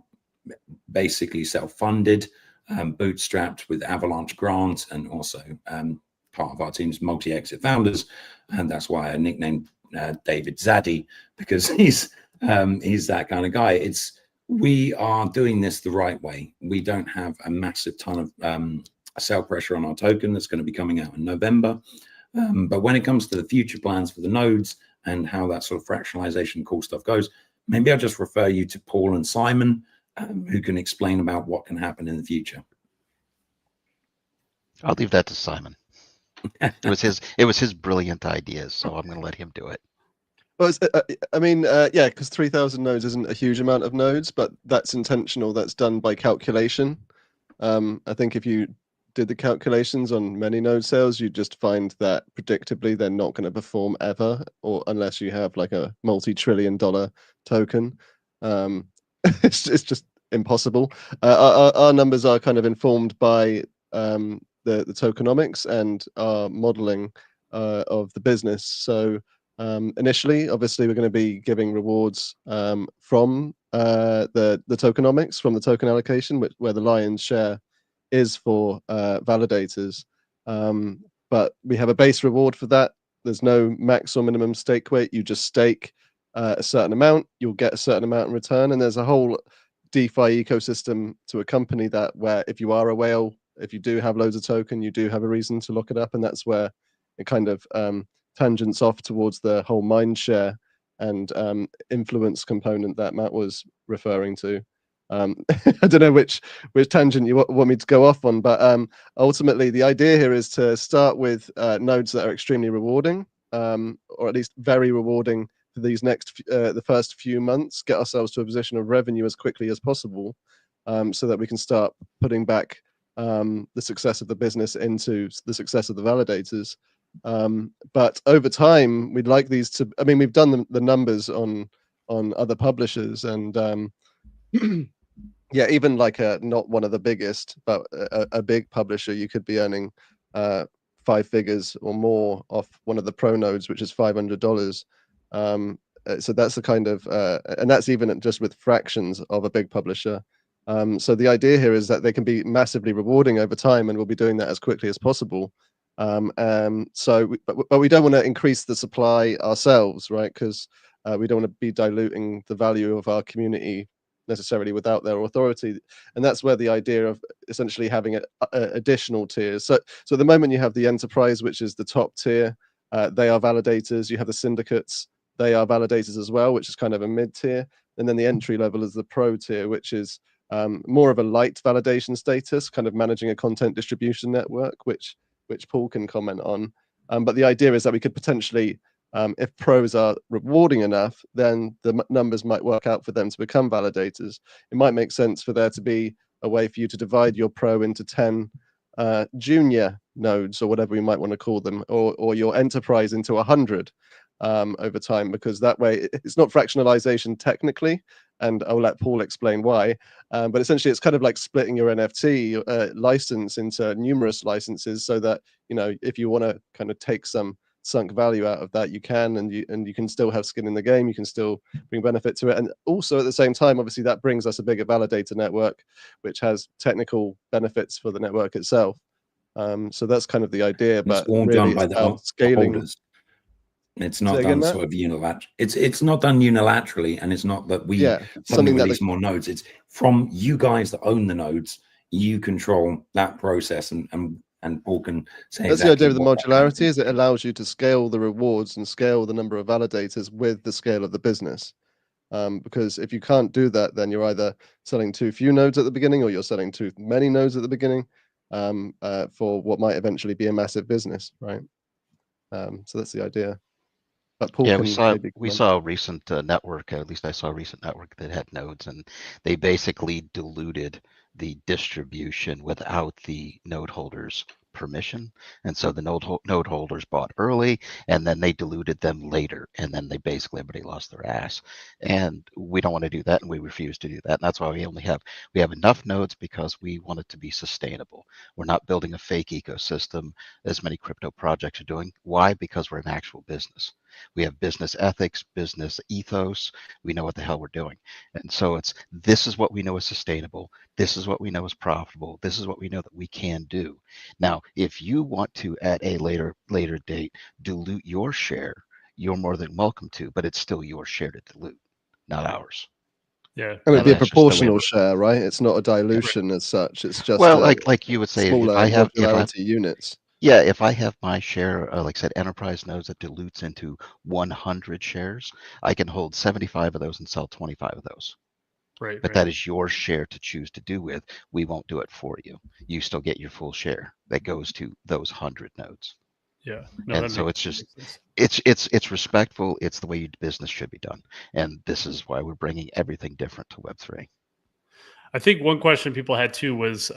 basically self-funded, bootstrapped with Avalanche grants, and also part of our team's multi-exit founders. And that's why I nicknamed David Zaddy, because he's that kind of guy. We are doing this the right way. We don't have a massive ton of sell pressure on our token that's going to be coming out in November. But when it comes to the future plans for the nodes and how that sort of fractionalization cool stuff goes, maybe I'll just refer you to Paul and Simon, who can explain about what can happen in the future. I'll leave that to Simon. It was his brilliant ideas, so I'm going to let him do it. Well, I mean, yeah, because 3,000 nodes isn't a huge amount of nodes, but that's intentional. That's done by calculation. I think if you did the calculations on many node sales, you'd just find that predictably they're not going to perform ever, or unless you have like a multi-trillion-dollar token. It's just impossible. Our numbers are kind of informed by the tokenomics and our modeling of the business. So initially, obviously, we're going to be giving rewards from the tokenomics, from the token allocation, where the lion's share is for validators. But we have a base reward for that. There's no max or minimum stake weight. You just stake a certain amount, you'll get a certain amount in return. And there's a whole DeFi ecosystem to accompany that, where if you are a whale, if you do have loads of token, you do have a reason to lock it up. And that's where it kind of tangents off towards the whole mind share and influence component that Matt was referring to. I don't know which tangent you want me to go off on, but ultimately the idea here is to start with nodes that are extremely rewarding, or at least very rewarding for these next the first few months, get ourselves to a position of revenue as quickly as possible, so that we can start putting back the success of the business into the success of the validators. But over time, we'd like these to. I mean, we've done the numbers on other publishers, and yeah, even like not one of the biggest, but a big publisher, you could be earning 5 figures or more off one of the pro nodes, which is $500. So that's the kind of, and that's even just with fractions of a big publisher. So the idea here is that they can be massively rewarding over time, and we'll be doing that as quickly as possible. But we don't want to increase the supply ourselves, right? Because we don't want to be diluting the value of our community necessarily without their authority, and that's where the idea of essentially having additional tiers. So at the moment you have the enterprise, which is the top tier. They are validators. You have the syndicates. They are validators as well, which is kind of a mid tier. And then the entry level is the pro tier, which is more of a light validation status, kind of managing a content distribution network, which Paul can comment on. But the idea is that we could potentially, if pros are rewarding enough, then the numbers might work out for them to become validators. It might make sense for there to be a way for you to divide your pro into 10 junior nodes, or whatever we might want to call them, or your enterprise into 100 over time, because that way it's not fractionalization technically, and I'll let Paul explain why. But essentially, it's kind of like splitting your NFT license into numerous licenses, so that, you know, if you want to kind of take some sunk value out of that, you can, and you can still have skin in the game. You can still bring benefit to it, and also at the same time, obviously, that brings us a bigger validator network, which has technical benefits for the network itself. So that's kind of the idea, It's but all really done by it's the about scaling. holders. It's Say not again, done Matt? sort of unilaterally. It's not done unilaterally, and it's not that we Yeah, suddenly something that release more nodes. It's from you guys that own the nodes. You control that process, and Paul can say that's the idea exactly of the what that kind of modularity, thing is it allows you to scale the rewards and scale the number of validators with the scale of the business. Because if you can't do that, then you're either selling too few nodes at the beginning, or you're selling too many nodes at the beginning, for what might eventually be a massive business, right? So that's the idea. But Paul Yeah, can maybe we comment. saw a recent network. At least I saw a recent network that had nodes, and they basically diluted the distribution without the node holders' permission. And so the node holders bought early, and then they diluted them later, and then they basically everybody lost their ass. And we don't want to do that, and we refuse to do that. And that's why we have enough nodes, because we want it to be sustainable. We're not building a fake ecosystem as many crypto projects are doing. Why? Because we're an actual business. We have business ethics, business ethos. We know what the hell we're doing. And so this is what we know is sustainable. This is what we know is profitable. This is what we know that we can do. Now, if you want to, at a later date, dilute your share, you're more than welcome to, but it's still your share to dilute, not ours. Yeah. And it'd be a That's just the way proportional share, right? It's not a dilution as such. It's just well, like you would say, smaller modularity units. yeah, if I have my share, like I said, enterprise nodes that dilutes into 100 shares, I can hold 75 of those and sell 25 of those. Right. But that is your share to choose to do with. We won't do it for you. You still get your full share that goes to those 100 nodes. Yeah. No, And that so makes it's just sense. it's respectful. It's the way business should be done, and this is why we're bringing everything different to Web3. I think one question people had too was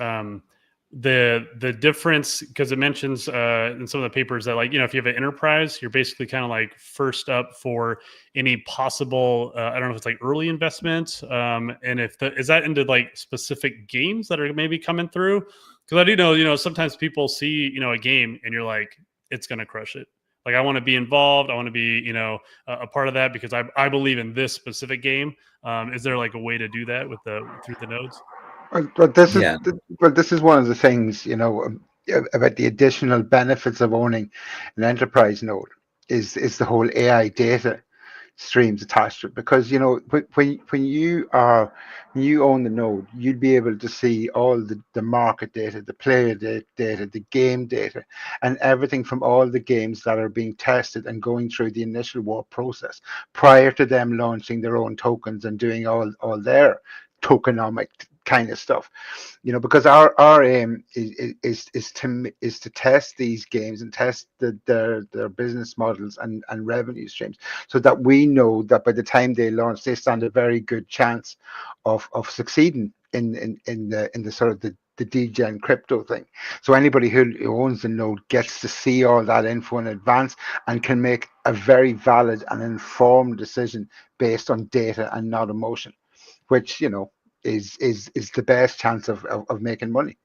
the difference, because it mentions in some of the papers that, like, if you have an enterprise, you're basically kind of like first up for any possible I don't know if it's like early investment, and if is that into like specific games that are maybe coming through, because I do know sometimes people see a game and you're like, it's gonna crush it. Like, I want to be involved. I want to be, a part of that because I believe in this specific game. Is there like a way to do that through the nodes? But this is Yeah. this is one of the things, about the additional benefits of owning an enterprise node is the whole AI data streams attached to it. Because when you own the node, you'd be able to see all the market data, the player data, the game data, and everything from all the games that are being tested and going through the initial warp process prior to them launching their own tokens and doing all their tokenomic kind of stuff. Because our aim is to test these games and test their business models and revenue streams, so that we know that by the time they launch, they stand a very good chance of succeeding in the sort of the degen crypto thing. So anybody who owns the node gets to see all that info in advance and can make a very valid and informed decision based on data and not emotion, which is the best chance of making money.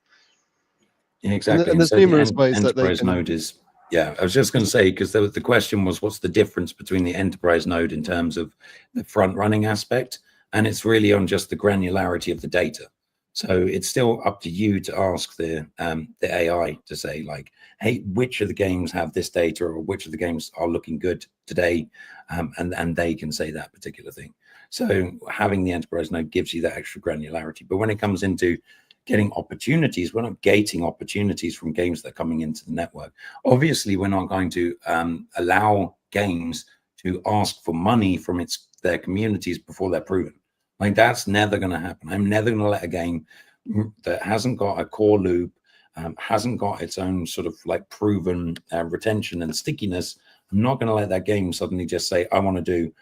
Yeah, exactly. And And there's so the numerous ways that they enterprise can. node is, yeah, I was just going to say, because the question was, what's the difference between the enterprise node in terms of the front running aspect? And it's really on just the granularity of the data. So it's still up to you to ask the AI to say, like, hey, which of the games have this data, or which of the games are looking good today? And they can say that particular thing. So having the enterprise node gives you that extra granularity. But when it comes into getting opportunities, we're not gating opportunities from games that are coming into the network. Obviously, we're not going to allow games to ask for money from their communities before they're proven. Like, that's never going to happen. I'm never going to let a game that hasn't got a core loop, hasn't got its own sort of like proven retention and stickiness. I'm not going to let that game suddenly just say, I want to do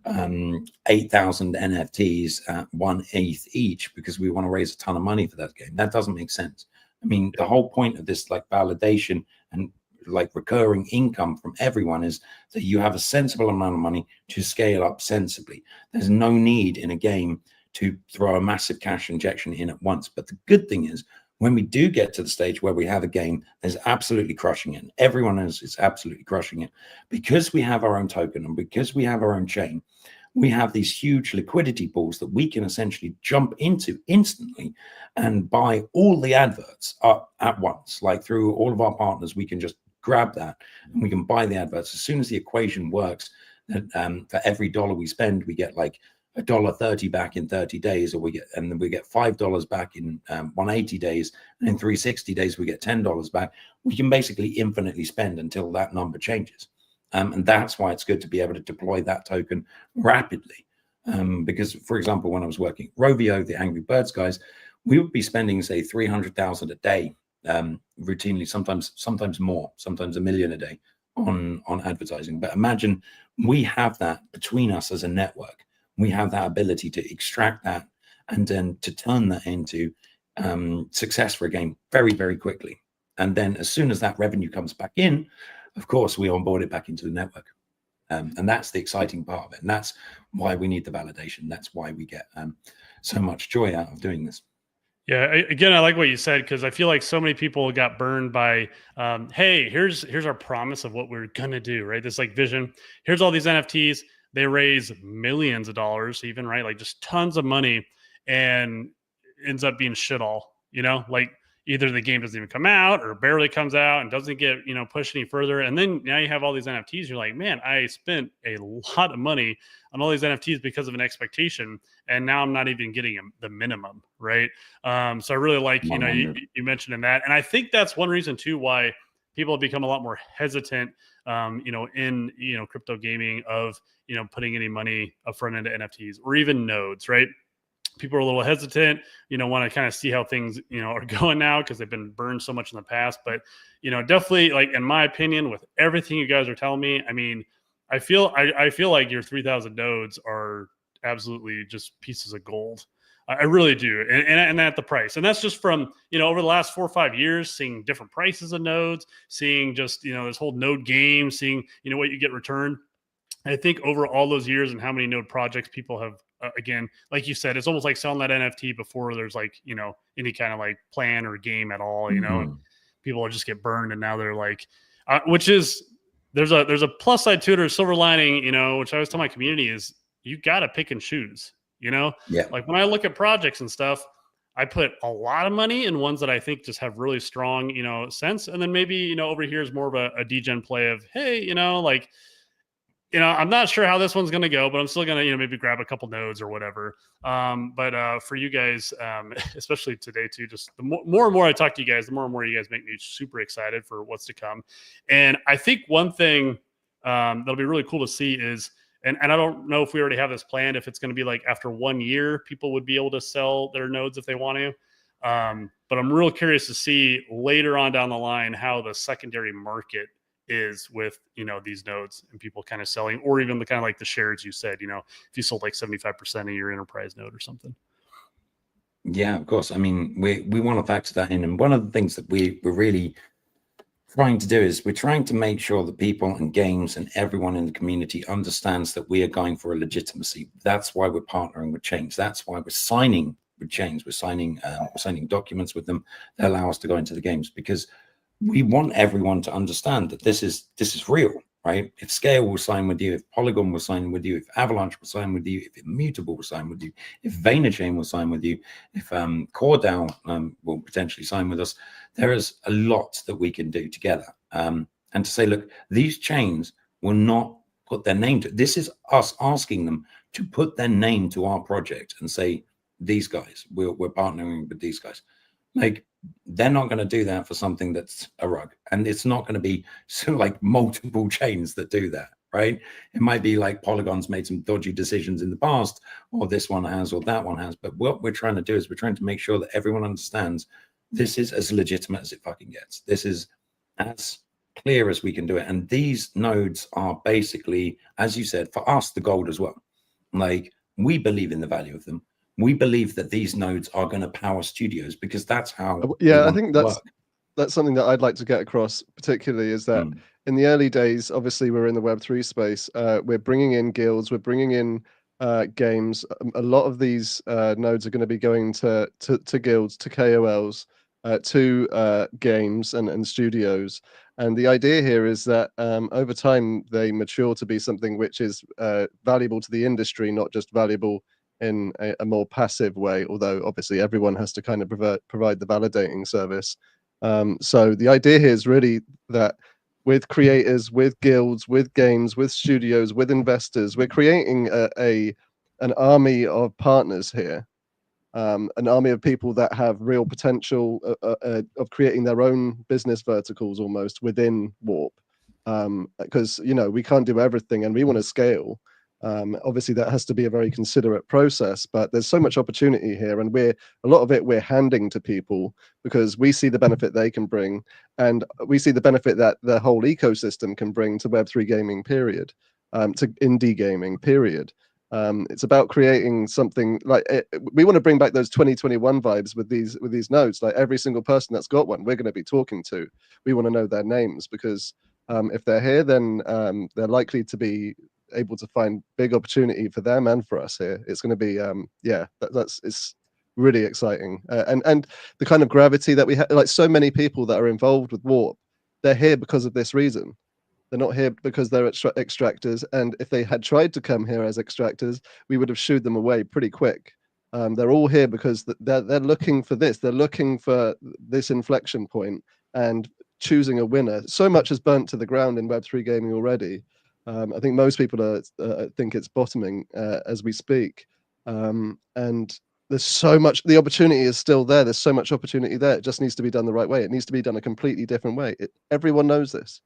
8,000 NFTs at 1/8 each because we want to raise a ton of money for that game. That doesn't make sense. I mean, the whole point of this like validation and like recurring income from everyone is that you have a sensible amount of money to scale up sensibly. There's no need in a game to throw a massive cash injection in at once. But the good thing is, when we do get to the stage where we have a game that's absolutely crushing it, and everyone else is absolutely crushing it, because we have our own token and because we have our own chain, we have these huge liquidity pools that we can essentially jump into instantly and buy all the adverts up at once. Like, through all of our partners, we can just grab that and we can buy the adverts as soon as the equation works. That for every dollar we spend, we get like $1.30 back in 30 days, or we get $5 back in 180 days, and in 360 days we get $10 back. We can basically infinitely spend until that number changes. And that's why it's good to be able to deploy that token rapidly. Because, for example, when I was working at Rovio, the Angry Birds guys, we would be spending, say, 300,000 a day routinely, sometimes more, sometimes $1 million a day on advertising. But imagine we have that between us as a network. We have that ability to extract that and then to turn that into success for a game very, very quickly. And then as soon as that revenue comes back in, of course, we onboard it back into the network. And that's the exciting part of it. And that's why we need the validation. That's why we get so much joy out of doing this. Yeah, again, I like what you said, because I feel like so many people got burned by, hey, here's our promise of what we're gonna do, right? This like vision. Here's all these NFTs. They raise millions of dollars, even, right? Like, just tons of money, and ends up being shit all. Like, either the game doesn't even come out or barely comes out and doesn't get pushed any further. And then now you have all these NFTs. You're like, man, I spent a lot of money on all these NFTs because of an expectation, and now I'm not even getting the minimum, right? So I really like, you mentioned in that. And I think that's one reason too why people have become a lot more hesitant, in crypto gaming, of putting any money up front into NFTs or even nodes, right? people are a little hesitant, want to kind of see how things, are going now because they've been burned so much in the past. But, definitely, like, in my opinion, with everything you guys are telling me, I mean, I feel like your 3,000 nodes are absolutely just pieces of gold. I really do. And at the price. And that's just from, over the last 4 or 5 years, seeing different prices of nodes, seeing just, this whole node game, seeing, what you get returned. I think over all those years and how many node projects people have, again, like you said, it's almost like selling that NFT before there's like, any kind of like plan or game at all, and people just get burned. And now they're like, which is, there's a plus side to it, or a silver lining, which I always tell my community is you got to pick and choose, like when I look at projects and stuff, I put a lot of money in ones that I think just have really strong, sense. And then maybe, over here is more of a degen play of, hey, like, I'm not sure how this one's going to go, but I'm still going to, maybe grab a couple nodes or whatever. But for you guys, especially today too, just the more and more I talk to you guys, the more and more you guys make me super excited for what's to come. And I think one thing that'll be really cool to see is, and I don't know if we already have this planned, if it's going to be like after 1 year, people would be able to sell their nodes if they want to. But I'm real curious to see later on down the line how the secondary market is with, these nodes and people kind of selling, or even the kind of like the shares you said, if you sold like 75% of your enterprise node or something. Yeah, of course. I mean, we want to factor that in. And one of the things that we're really trying to do is we're trying to make sure that people and games and everyone in the community understands that we are going for a legitimacy. That's why we're partnering with Chains. That's why we're signing with Chains. We're signing documents with them that allow us to go into the games, because we want everyone to understand that this is real, right? If Scale will sign with you, if Polygon will sign with you, if Avalanche will sign with you, if Immutable will sign with you, if VaynerChain will sign with you, if CoreDAO will potentially sign with us, there is a lot that we can do together. And to say, look, these chains will not put their name to, this is us asking them to put their name to our project and say, these guys, we're partnering with these guys. Like, they're not going to do that for something that's a rug, and it's not going to be sort of like multiple chains that do that, right? It might be like Polygon's made some dodgy decisions in the past, or this one has, or that one has. But what we're trying to do is we're trying to make sure that everyone understands this is as legitimate as it fucking gets. This is as clear as we can do it. And these nodes are basically, as you said, for us, the gold as well. Like, we believe in the value of them. We believe that these nodes are going to power studios, because that's how. Yeah, I think that's something that I'd like to get across, particularly, is that in the early days, obviously, we're in the Web3 space. We're bringing in guilds, we're bringing in games. A lot of these nodes are going to be going to guilds, to KOLs, to games and studios. And the idea here is that over time, they mature to be something which is valuable to the industry, not just valuable in a more passive way, although obviously everyone has to kind of provide the validating service. So the idea here is really that with creators, with guilds, with games, with studios, with investors, we're creating an army of partners here, an army of people that have real potential of creating their own business verticals almost within Warp, because we can't do everything and we want to scale. Obviously that has to be a very considerate process, but there's so much opportunity here, and a lot of it we're handing to people because we see the benefit they can bring, and we see the benefit that the whole ecosystem can bring to Web3 gaming, period, to indie gaming, period. It's about creating something like we want to bring back those 2021 vibes with these nodes. Like, every single person that's got one, we're going to be talking to. We want to know their names, because if they're here, then they're likely to be able to find big opportunity for them and for us here. It's going to be it's really exciting, and the kind of gravity that we have, like so many people that are involved with Warp, they're here because of this reason. They're not here because they're extractors, and if they had tried to come here as extractors, we would have shooed them away pretty quick. They're all here because they're looking for this. They're looking for this inflection point and choosing a winner. So much is burnt to the ground in Web3 gaming already. I think most people think it's bottoming as we speak. And there's so much, the opportunity is still there. There's so much opportunity there. It just needs to be done the right way. It needs to be done a completely different way. Everyone knows this.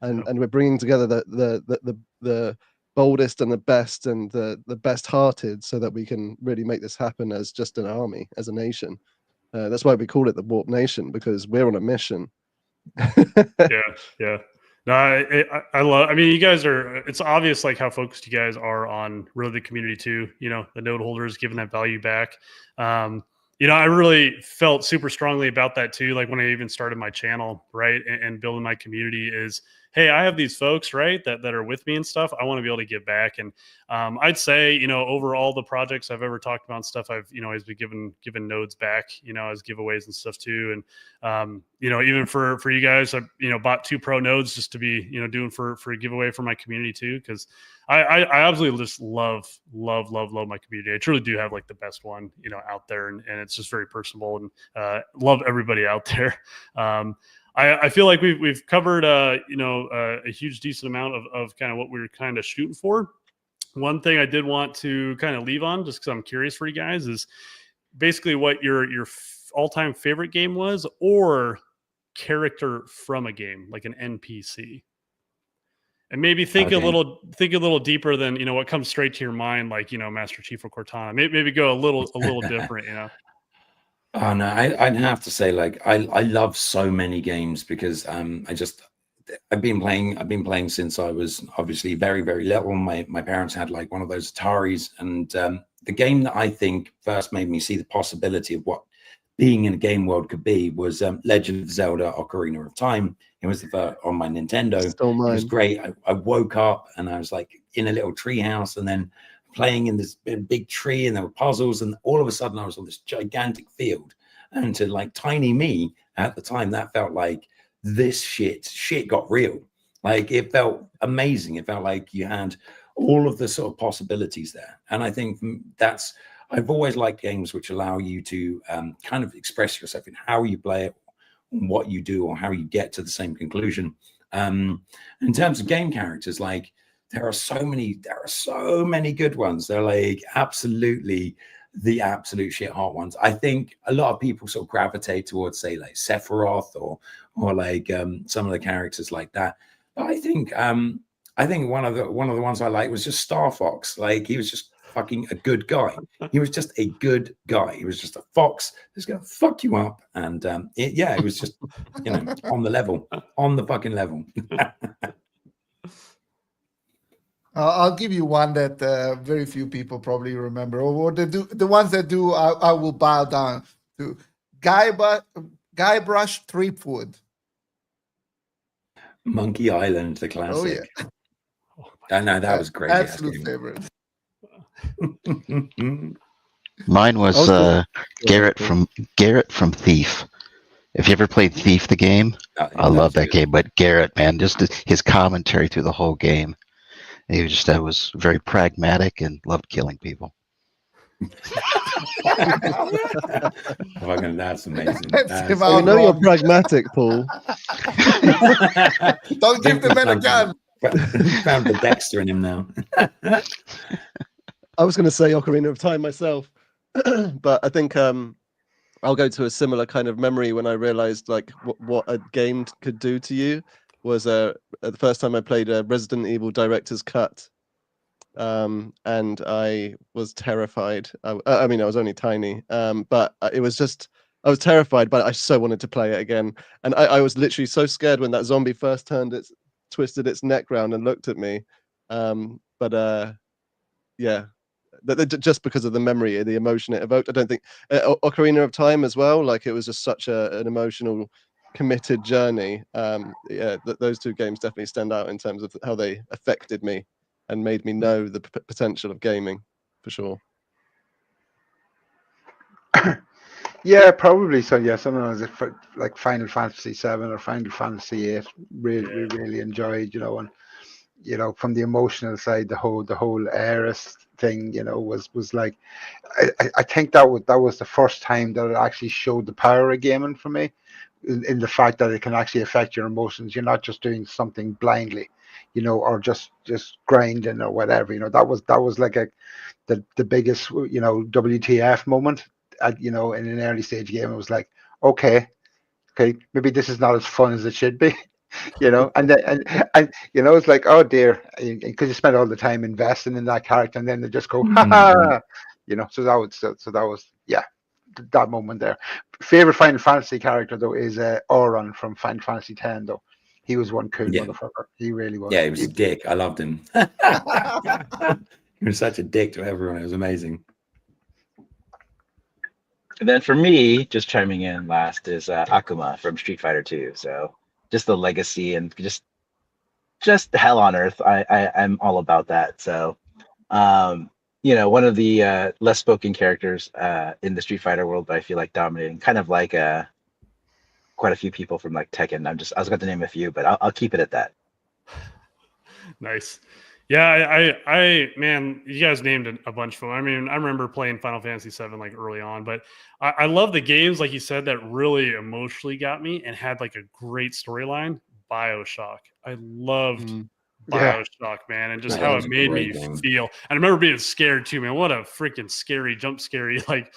And we're bringing together the boldest and the best and the best hearted, so that we can really make this happen as just an army, as a nation. That's why we call it the Warp Nation, because we're on a mission. Yeah. No, I love. I mean, you guys are. It's obvious like how focused you guys are on really the community too. You know, the node holders, giving that value back. You know, I really felt super strongly about that too. Like when I even started my channel, right, and building my community is, hey, I have these folks, right, that are with me and stuff. I want to be able to give back. And I'd say, you know, over all the projects I've ever talked about and stuff, I've, you know, always been given nodes back, you know, as giveaways and stuff too. And, you know, even for you guys, I, you know, bought 2 pro nodes just to be, you know, doing for a giveaway for my community too. Cause I absolutely just love my community. I truly do have like the best one, you know, out there, and it's just very personable, and love everybody out there. I feel like we've covered you know, a huge decent amount of kind of what we were kind of shooting for. One thing I did want to kind of leave on, just because I'm curious for you guys, is basically what your all-time favorite game was, or character from a game, like an NPC. And maybe think a little deeper than, you know, what comes straight to your mind, like, you know, Master Chief or Cortana. Maybe go a little different, you know. Oh no, I'd have to say, like, I love so many games, because I've been playing since I was obviously very, very little. My parents had like one of those Ataris, and the game that I think first made me see the possibility of what being in a game world could be was Legend of Zelda: Ocarina of Time. It was the first on my Nintendo. It was great. I woke up and I was like in a little tree house, and then playing in this big tree, and there were puzzles, and all of a sudden I was on this gigantic field. And to like tiny me at the time, that felt like this shit got real. Like, it felt amazing. It felt like you had all of the sort of possibilities there. And I think I've always liked games which allow you to kind of express yourself in how you play it, what you do, or how you get to the same conclusion. In terms of game characters, like, there are so many good ones. They're like absolutely the absolute shit hot ones. I think a lot of people sort of gravitate towards, say, like Sephiroth or like some of the characters like that. But I think one of the ones I like was just Star Fox. Like, he was just fucking a good guy. He was just a good guy. He was just a fox that's gonna fuck you up. And it was just, you know, on the fucking level. I'll give you one that very few people probably remember, or the ones that do. I will bow down to Guybrush Threepwood. Monkey Island, the classic. Oh yeah, I know that was great. Absolute favorite. Mine was Garrett from Thief. If you ever played Thief, the game, I love that game. But Garrett, man, just his commentary through the whole game. He was was very pragmatic and loved killing people. Fucking, that's amazing. We know you're pragmatic, Paul. Don't give the man a gun. Found the Dexter in him now. I was going to say Ocarina of Time myself, but I think I'll go to a similar kind of memory when I realized like what a game could do to you. Was the first time I played a Resident Evil Director's Cut, and I was terrified. I mean, I was only tiny, but it was just, I was terrified, but I so wanted to play it again. And I was literally so scared when that zombie first twisted its neck round and looked at me. Yeah, just because of the memory, the emotion it evoked. I don't think Ocarina of Time as well. Like, it was just such an emotional, committed journey. Those 2 games definitely stand out in terms of how they affected me and made me know the potential of gaming, for sure. Yeah, probably. So yeah, sometimes like Final Fantasy 7 or Final Fantasy 8, really enjoyed, you know. And you know, from the emotional side, the whole Ares thing, you know, was like, I think that was the first time that it actually showed the power of gaming for me, in the fact that it can actually affect your emotions. You're not just doing something blindly, you know, or just grinding or whatever. You know, that was like the biggest, you know, WTF moment you know, in an early stage game. It was like, okay, maybe this is not as fun as it should be. and it's like, oh dear, because you spend all the time investing in that character, and then they just go, ha Mhm. ha, So that was yeah, that moment there. Favorite Final Fantasy character though is Auron from Final Fantasy X. Though he was one cool Yeah. motherfucker. He really was. Yeah, he was a dick. I loved him. He was such a dick to everyone. It was amazing. And then for me, just chiming in last is Akuma from Street Fighter 2. So just the legacy and just hell on earth. I'm all about that. So one of the less spoken characters in the Street Fighter world, but I feel like dominating, kind of like quite a few people from like Tekken. I was going to name a few, but I'll keep it at that. Nice. Yeah, man, you guys named a bunch of them. I mean, I remember playing Final Fantasy VII like early on, but I love the games, like you said, that really emotionally got me and had like a great storyline. BioShock. I loved BioShock, man, and just that how was it a made great me game. feel. And I remember being scared too, man. What a freaking scary, like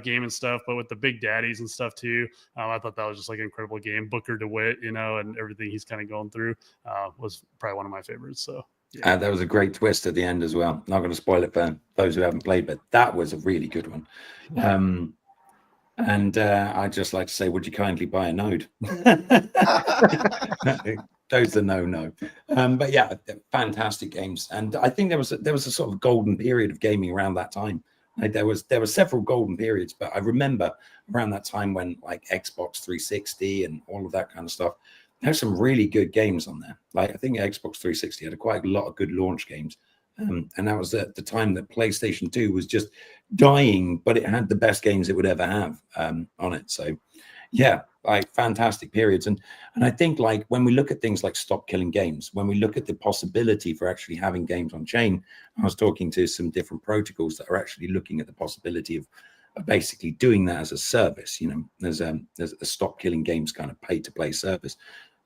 game and stuff. But with the big daddies and stuff too, I thought that was just like an incredible game. Booker DeWitt, and everything he's kind of going through was probably one of my favorites. So. Yeah. That was a great twist at the end as well. Not going to spoil it for those who haven't played, but that was a really good one. And I'd just like to say, would you kindly buy a node? Those are no. But yeah, fantastic games. And I think there was a sort of golden period of gaming around that time. Like there were several golden periods, but I remember around that time when like Xbox 360 and all of that kind of stuff. There's some really good games on there. Like I think Xbox 360 had quite a lot of good launch games. And that was at the time that PlayStation 2 was just dying, but it had the best games it would ever have on it. So yeah, like fantastic periods. And I think like when we look at things like Stop Killing Games, when we look at the possibility for actually having games on chain, I was talking to some different protocols that are actually looking at the possibility of basically doing that as a service. There's a Stop Killing Games kind of pay to play service.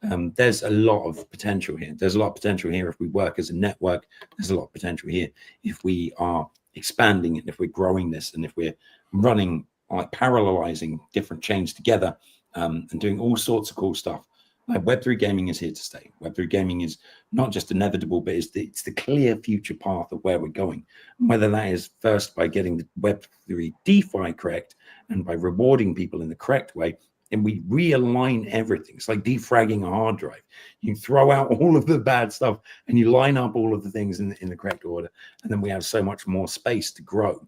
There's a lot of potential here. There's a lot of potential here if we work as a network. There's a lot of potential here if we are expanding it, if we're growing this, and if we're running, like parallelizing different chains together and doing all sorts of cool stuff. Like Web3 gaming is here to stay. Web3 gaming is not just inevitable, but it's the clear future path of where we're going. Whether that is first by getting the Web3 DeFi correct and by rewarding people in the correct way, and we realign everything. It's like defragging a hard drive. You throw out all of the bad stuff and you line up all of the things in the correct order. And then we have so much more space to grow.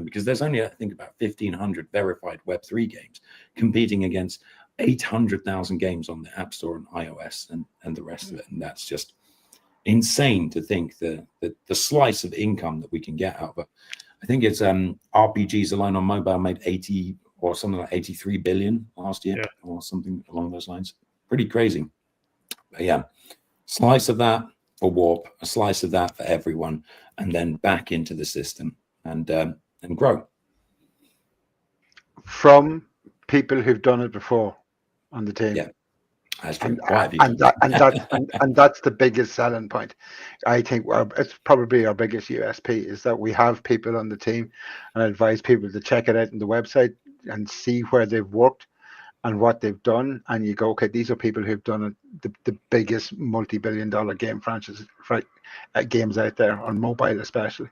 Because there's only, I think, about 1,500 verified Web3 games competing against 800,000 games on the App Store and iOS and the rest of it. And that's just insane to think the slice of income that we can get out of it. I think it's RPGs alone on mobile made 80 or something like 83 billion last year or something along those lines. Pretty crazy. But yeah, slice of that for Warp, a slice of that for everyone, and then back into the system and grow. From people who've done it before on the team. Yeah. That's true. And that's the biggest selling point. I think it's probably our biggest USP is that we have people on the team, and I advise people to check it out on the website and see where they've worked and what they've done. And you go, okay, these are people who've done the biggest multi-billion-dollar game franchises, games out there on mobile, especially.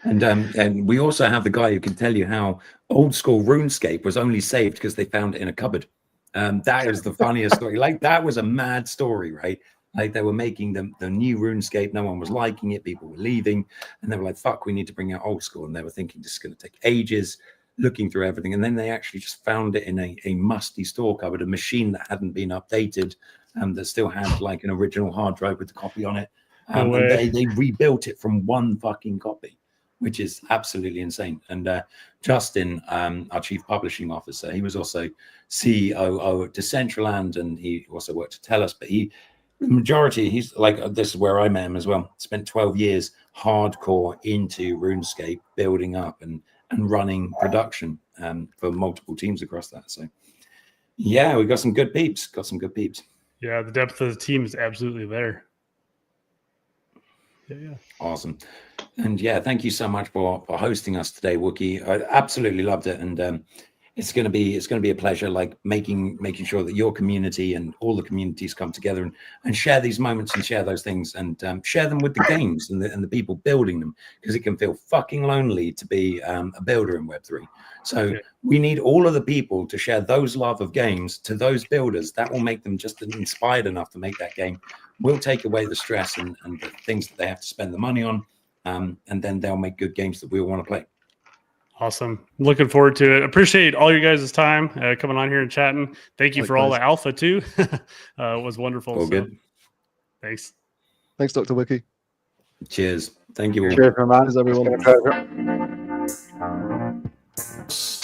And we also have the guy who can tell you how old school RuneScape was only saved because they found it in a cupboard. That is the funniest story. Like that was a mad story, right? Like they were making the new RuneScape. No one was liking it. People were leaving, and they were like, "Fuck, we need to bring out old school." And they were thinking this is going to take ages, looking through everything. And then they actually just found it in a musty store cupboard, a machine that hadn't been updated, that still had like an original hard drive with the copy on it. And they rebuilt it from one fucking copy, which is absolutely insane. And Justin, our chief publishing officer, he was also CEO at Decentraland, and he also worked at TELUS. But the majority, he's like, this is where I met him as well. Spent 12 years hardcore into RuneScape, building up and running production for multiple teams across that. So yeah, we got some good peeps. Yeah, the depth of the team is absolutely there. Yeah. Awesome. And yeah, thank you so much for hosting us today, Wookie. I absolutely loved it. And it's going to be a pleasure, like making sure that your community and all the communities come together and share these moments and share those things and share them with the games and the people building them, because it can feel fucking lonely to be a builder in Web3. So we need all of the people to share those love of games to those builders. That will make them just inspired enough to make that game. We'll take away the stress and the things that they have to spend the money on, and then they'll make good games that we all want to play. Awesome. Looking forward to it. Appreciate all you guys' time coming on here and chatting. Thank you for all the alpha too. It was wonderful. All good. Thanks. Thanks, Dr. Wiki. Cheers. Thank you all. Cheers, my man. Cheers, everyone. It's been a pleasure.